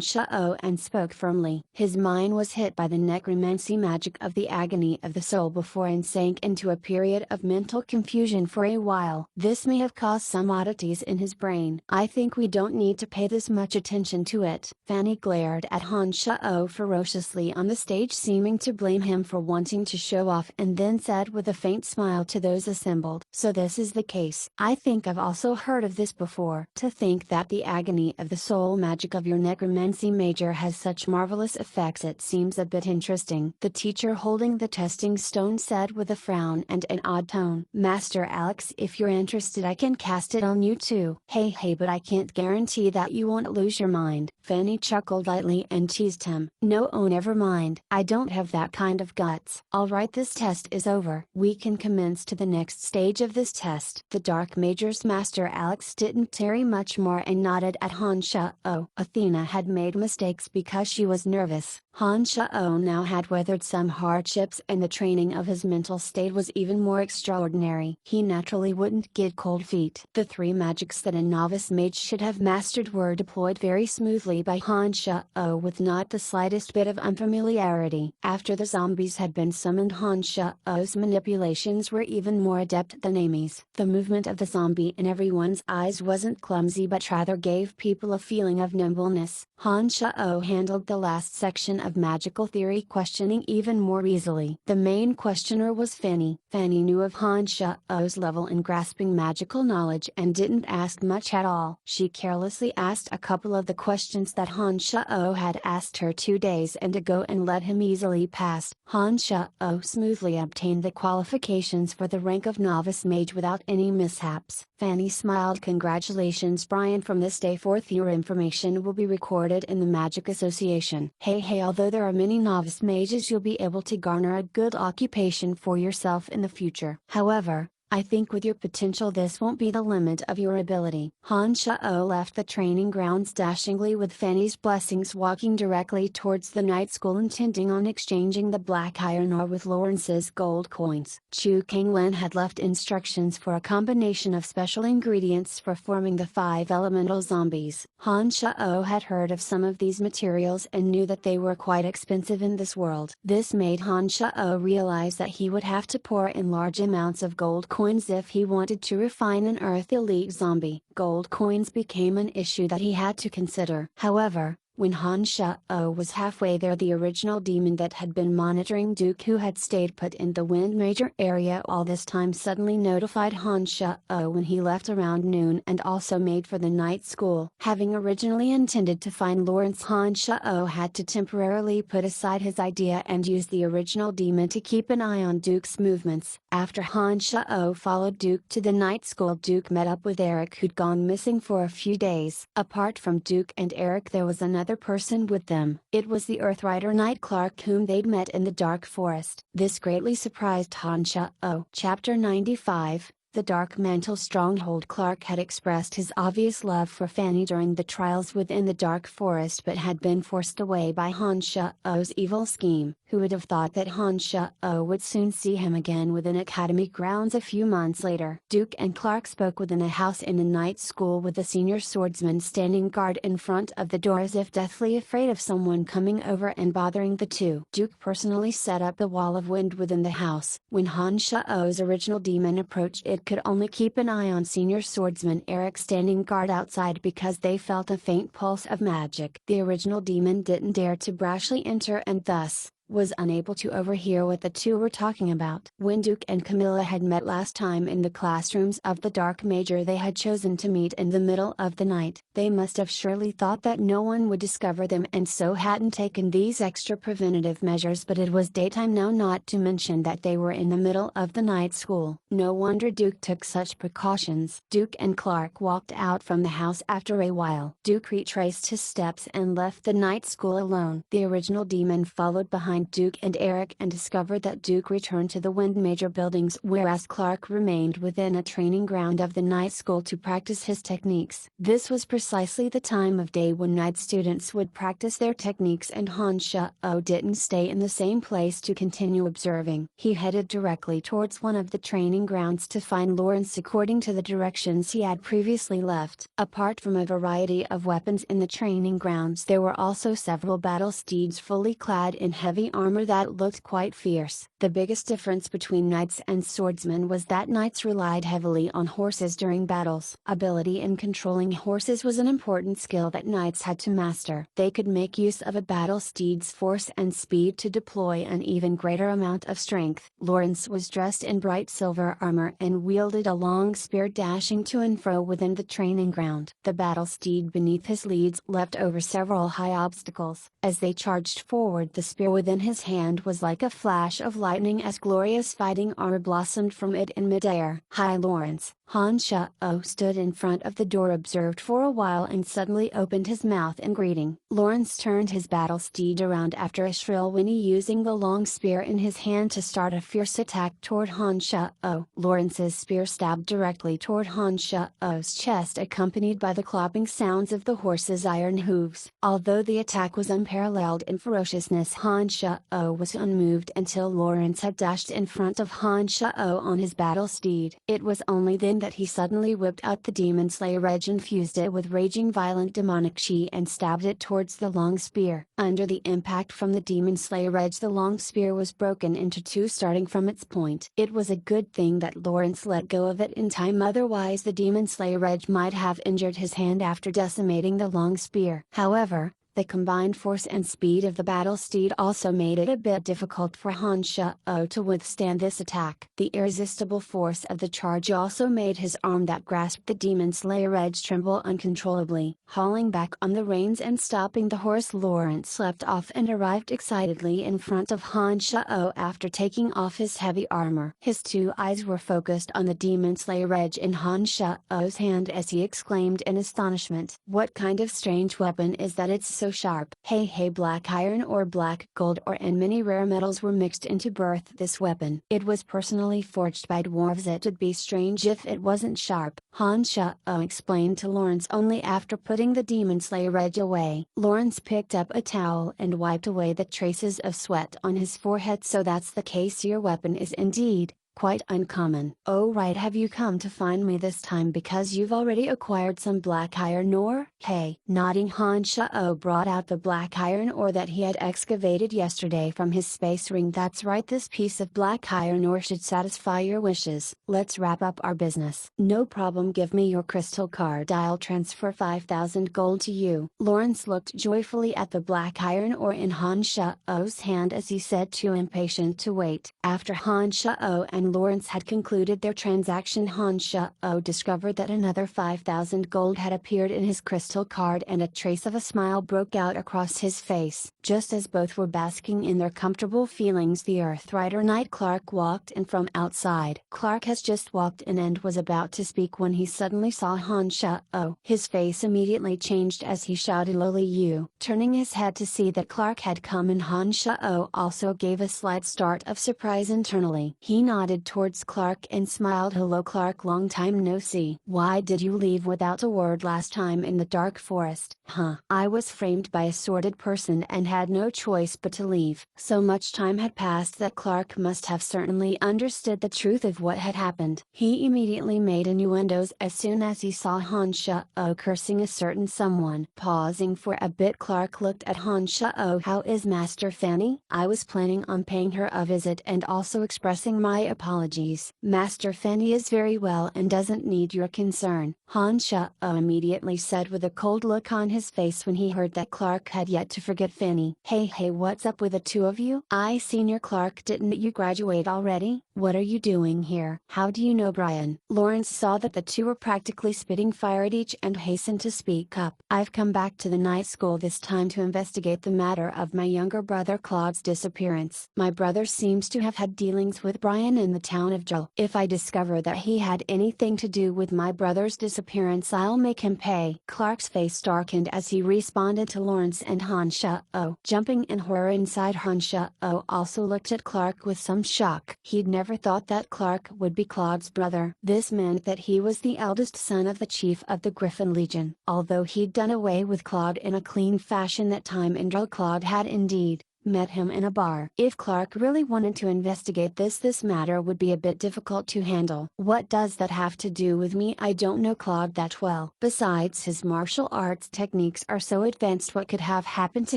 Sha-Oh and spoke firmly. His mind was hit by the necromancy magic of the agony of the soul before and sank into a period of mental confusion for a while. This may have caused some oddities in his brain. "I think we don't need to pay this much attention to it." Fanny glared at Han Sha-Oh ferociously on the stage, seeming to blame him for wanting to show off, and then said with a faint smile to those assembled, "So this is the case. I think I've also heard of this before. To think that the agony of the soul magic of your necromancy major has such marvelous effects, it seems a bit interesting." The teacher holding the testing stone said with a frown and an odd tone, "Master Alex, if you're interested I can cast it on you too." Hey, but I can't guarantee that you won't lose your mind." Fanny chuckled lightly and teased him. "No, oh never mind. I don't have that kind of guts." "Alright, this test is over. We can commence to the next stage of this test." The Dark Major's Master Alex didn't tarry much more and nodded at Han Sha-Oh. Athena had made mistakes because she was nervous. Han Sha-Oh now had weathered some hardships, and the training of his mental state was even more extraordinary. He naturally wouldn't get cold feet. The 3 magics that a novice mage should have mastered were deployed very smoothly by Han Sha-Oh with not the slightest bit of unfamiliarity. After the zombies had been summoned, Han Sha-Oh's manipulations were even more adept than Amy's. The movement of the zombie in everyone's eyes wasn't clumsy but rather gave people a feeling of nimbleness. Han Sha-Oh handled the last section of magical theory questioning even more easily. The main questioner was Fanny. Fanny knew of Han Sha-Oh's level in grasping magical knowledge and didn't ask much at all. She carelessly asked a couple of the questions that Han Shao had asked her 2 days ago and let him easily pass. Han Shao smoothly obtained the qualifications for the rank of novice mage without any mishaps. Fanny smiled. Congratulations Brian, from this day forth your information will be recorded in the Magic Association. Hey, although there are many novice mages, you'll be able to garner a good occupation for yourself in the future. However, I think with your potential this won't be the limit of your ability. Han Shao left the training grounds dashingly with Fanny's blessings, walking directly towards the night school, intending on exchanging the black iron ore with Lawrence's gold coins. Chu Kanglin had left instructions for a combination of special ingredients for forming the 5 elemental zombies. Han Shao had heard of some of these materials and knew that they were quite expensive in this world. This made Han Shao realize that he would have to pour in large amounts of gold coins if he wanted to refine an Earth elite zombie. Gold coins became an issue that he had to consider. However, when Han Shao was halfway there, the original demon that had been monitoring Duke, who had stayed put in the Wind Major area all this time, suddenly notified Han Shao when he left around noon and also made for the night school. Having originally intended to find Lawrence, Han Shao had to temporarily put aside his idea and use the original demon to keep an eye on Duke's movements. After Han Shao followed Duke to the night school, Duke met up with Eric, who'd gone missing for a few days. Apart from Duke and Eric, there was another person with them. It was the Earthrider Knight Clark, whom they'd met in the dark forest. This greatly surprised Han Shao. Chapter 95, The Dark Mantle Stronghold. Clark had expressed his obvious love for Fanny during the trials within the dark forest, but had been forced away by Han Shao's evil scheme. Who would have thought that Han Shao would soon see him again within academy grounds a few months later? Duke and Clark spoke within a house in the night school, with the senior swordsman standing guard in front of the door as if deathly afraid of someone coming over and bothering the two. Duke personally set up the wall of wind within the house. When Han Shao's original demon approached, it could only keep an eye on senior swordsman Eric standing guard outside because they felt a faint pulse of magic. The original demon didn't dare to brashly enter and thus was unable to overhear what the two were talking about. When Duke and Camilla had met last time in the classrooms of the Dark Major, they had chosen to meet in the middle of the night. They must have surely thought that no one would discover them and so hadn't taken these extra preventative measures, but it was daytime now, not to mention that they were in the middle of the night school. No wonder Duke took such precautions. Duke and Clark walked out from the house after a while. Duke retraced his steps and left the night school alone. The original demon followed behind Duke and Eric and discovered that Duke returned to the Wind Major buildings, whereas Clark remained within a training ground of the night school to practice his techniques. This was precisely the time of day when night students would practice their techniques, and Han Shao didn't stay in the same place to continue observing. He headed directly towards one of the training grounds to find Lawrence according to the directions he had previously left. Apart from a variety of weapons in the training grounds, there were also several battle steeds fully clad in heavy armor that looked quite fierce. The biggest difference between knights and swordsmen was that knights relied heavily on horses during battles. Ability in controlling horses was an important skill that knights had to master. They could make use of a battle steed's force and speed to deploy an even greater amount of strength. Lawrence was dressed in bright silver armor and wielded a long spear, dashing to and fro within the training ground. The battle steed beneath his leads leapt over several high obstacles. As they charged forward, the spear within his hand was like a flash of lightning as glorious fighting armor blossomed from it in midair. "Hi Lawrence." Han Shao stood in front of the door, observed for a while, and suddenly opened his mouth in greeting. Lawrence turned his battle steed around after a shrill whinny, using the long spear in his hand to start a fierce attack toward Han Shao. Lawrence's spear stabbed directly toward Han Shao's chest, accompanied by the clopping sounds of the horse's iron hooves. Although the attack was unparalleled in ferociousness, Han Shao was unmoved until Lawrence had dashed in front of Han Shao on his battle steed. It was only then that he suddenly whipped out the Demon Slayer Edge, infused it with raging violent demonic chi, and stabbed it towards the long spear. Under the impact from the Demon Slayer Edge, the long spear was broken into two, starting from its point. It was a good thing that Lawrence let go of it in time, otherwise the Demon Slayer Edge might have injured his hand after decimating the long spear. However, The combined force and speed of the battle steed also made it a bit difficult for Han Sha-o to withstand this attack. The irresistible force of the charge also made his arm that grasped the Demon Slayer edge tremble uncontrollably. Hauling back on the reins and stopping the horse, Lawrence leapt off and arrived excitedly in front of Han Sha-o after taking off his heavy armor. His two eyes were focused on the Demon Slayer edge in Han Sha-o's hand as he exclaimed in astonishment. "What kind of strange weapon is that? It's so sharp." Hey, black iron or black gold ore and many rare metals were mixed in to birth this weapon. It was personally forged by dwarves. It'd be strange if it wasn't sharp, Han Sha-o explained to Lawrence only after putting the Demon Slayer edge away. Lawrence picked up a towel and wiped away the traces of sweat on his forehead. "So that's the case. Your weapon is indeed quite uncommon." "Oh right, have you come to find me this time because you've already acquired some black iron ore?" Hey. Nodding, Han Sha-o brought out the black iron ore that he had excavated yesterday from his space ring. "That's right, this piece of black iron ore should satisfy your wishes. Let's wrap up our business." "No problem, give me your crystal card. I'll transfer 5,000 gold to you." Lawrence looked joyfully at the black iron ore in Han Sha-o's hand as he said, too impatient to wait. After Han Sha-o and Lawrence had concluded their transaction, Han Sha-o discovered that another 5,000 gold had appeared in his crystal card and a trace of a smile broke out across his face. Just as both were basking in their comfortable feelings, the Earthrider Knight Clark walked in from outside. Clark has just walked in and was about to speak when he suddenly saw Han Sha-o. His face immediately changed as he shouted, "Lily, you!" Turning his head to see that Clark had come in, Han Sha-o also gave a slight start of surprise internally. He nodded towards Clark and smiled. "Hello Clark, long time no see. Why did you leave without a word last time in the dark forest?" "Huh, I was framed by a sordid person and had no choice but to leave." So much time had passed that Clark must have certainly understood the truth of what had happened. He immediately made innuendos as soon as he saw Han Sha-o cursing a certain someone. Pausing for a bit, Clark looked at Han Sha-o. "How is Master Fanny?" "I was planning on paying her a visit and also expressing my apologies." "Master Fanny is very well and doesn't need your concern," Han Sha-o immediately said with a cold look on his face when he heard that Clark had yet to forget Fanny. Hey, what's up with the two of you?" Senior Clark, didn't you graduate already? What are you doing here?" "How do you know Brian?" Lawrence saw that the two were practically spitting fire at each and hastened to speak up. "I've come back to the night school this time to investigate the matter of my younger brother Claude's disappearance. My brother seems to have had dealings with Brian in the town of Joel. If I discover that he had anything to do with my brother's disappearance, I'll make him pay." Clark's face darkened as he responded to Lawrence and Han Sha-o. Jumping in horror inside, Han Sha-o also looked at Clark with some shock. He'd never thought that Clark would be Claude's brother. This meant that he was the eldest son of the chief of the Griffin Legion. Although he'd done away with Claude in a clean fashion that time in Joel, Claude had indeed met him in a bar. If Clark really wanted to investigate this matter would be a bit difficult to handle. "What does that have to do with me? I don't know Claude that well. Besides, his martial arts techniques are so advanced. What could have happened to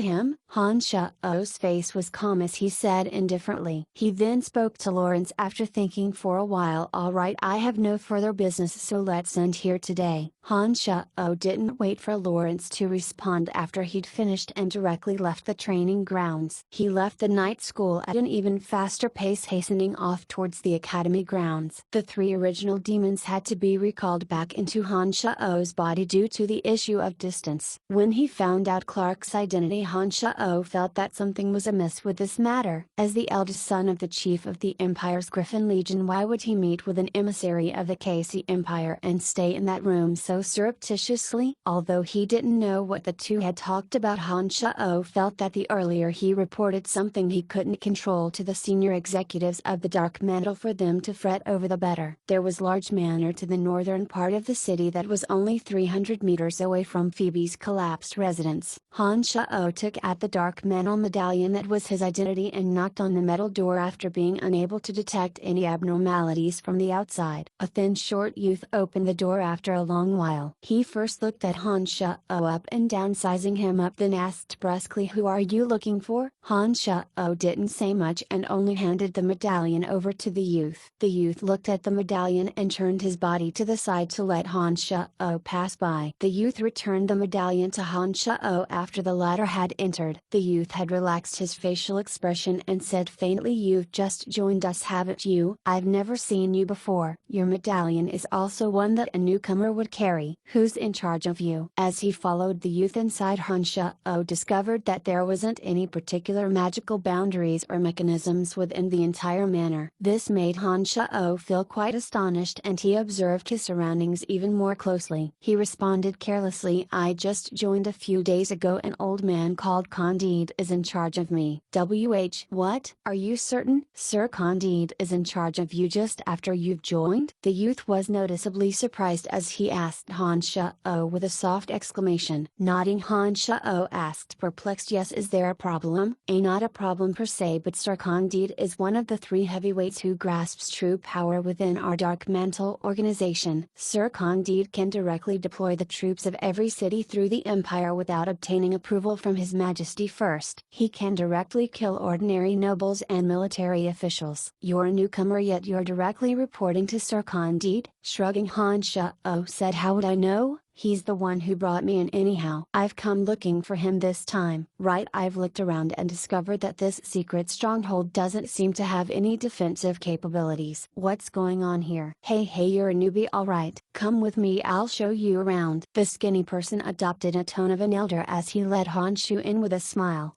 him?" Han Sha-o's face was calm as he said indifferently. He then spoke to Lawrence after thinking for a while. "All right, I have no further business, so let's end here today." Han Sha-o didn't wait for Lawrence to respond after he'd finished and directly left the training grounds. He left the night school at an even faster pace, hastening off towards the academy grounds. The three original demons had to be recalled back into Han Sha-o's body due to the issue of distance. When he found out Clark's identity, Han Sha-o felt that something was amiss with this matter. As the eldest son of the chief of the Empire's Griffin Legion, why would he meet with an emissary of the KC Empire and stay in that room so surreptitiously? Although he didn't know what the two had talked about, Han Sha-o felt that the earlier he reported something he couldn't control to the senior executives of the Dark Mantle for them to fret over, the better. There was large manor to the northern part of the city that was only 300 meters away from Phoebe's collapsed residence. Han Sha-o took at the Dark Mantle medallion that was his identity and knocked on the metal door after being unable to detect any abnormalities from the outside. A thin short youth opened the door after a long while. He first looked at Han Sha-o up and down, sizing him up, then asked brusquely, "Who are you looking for?" Han Sha-o didn't say much and only handed the medallion over to the youth. The youth looked at the medallion and turned his body to the side to let Han Sha-o pass by. The youth returned the medallion to Han Sha-o after the latter had entered. The youth had relaxed his facial expression and said faintly, "You've just joined us, haven't you? I've never seen you before. Your medallion is also one that a newcomer would carry. Who's in charge of you?" As he followed the youth inside, Han Sha-o discovered that there wasn't any particular magical boundaries or mechanisms within the entire manor. This made Han Sha-o feel quite astonished and he observed his surroundings even more closely. He responded carelessly, "I just joined a few days ago. An old man called Candide is in charge of me." What? Are you certain? Sir Candide is in charge of you just after you've joined? The youth was noticeably surprised as he asked Han Sha-o with a soft exclamation. Nodding, Han Sha-o asked, perplexed, "Yes, is there a problem?" Not a problem per se, but Sir Candide is one of the 3 heavyweights who grasps true power within our dark mantle organization. Sir Candide can directly deploy the troops of every city through the empire without obtaining approval from His Majesty first. He can directly kill ordinary nobles and military officials. You're a newcomer, yet you're directly reporting to Sir Candide? Shrugging, Han Sha-o said, "How would I know? He's the one who brought me in anyhow. I've come looking for him this time." "Right, I've looked around and discovered that this secret stronghold doesn't seem to have any defensive capabilities. What's going on here?" Hey, you're a newbie, alright. Come with me, I'll show you around." The skinny person adopted a tone of an elder as he led Han Shu in with a smile.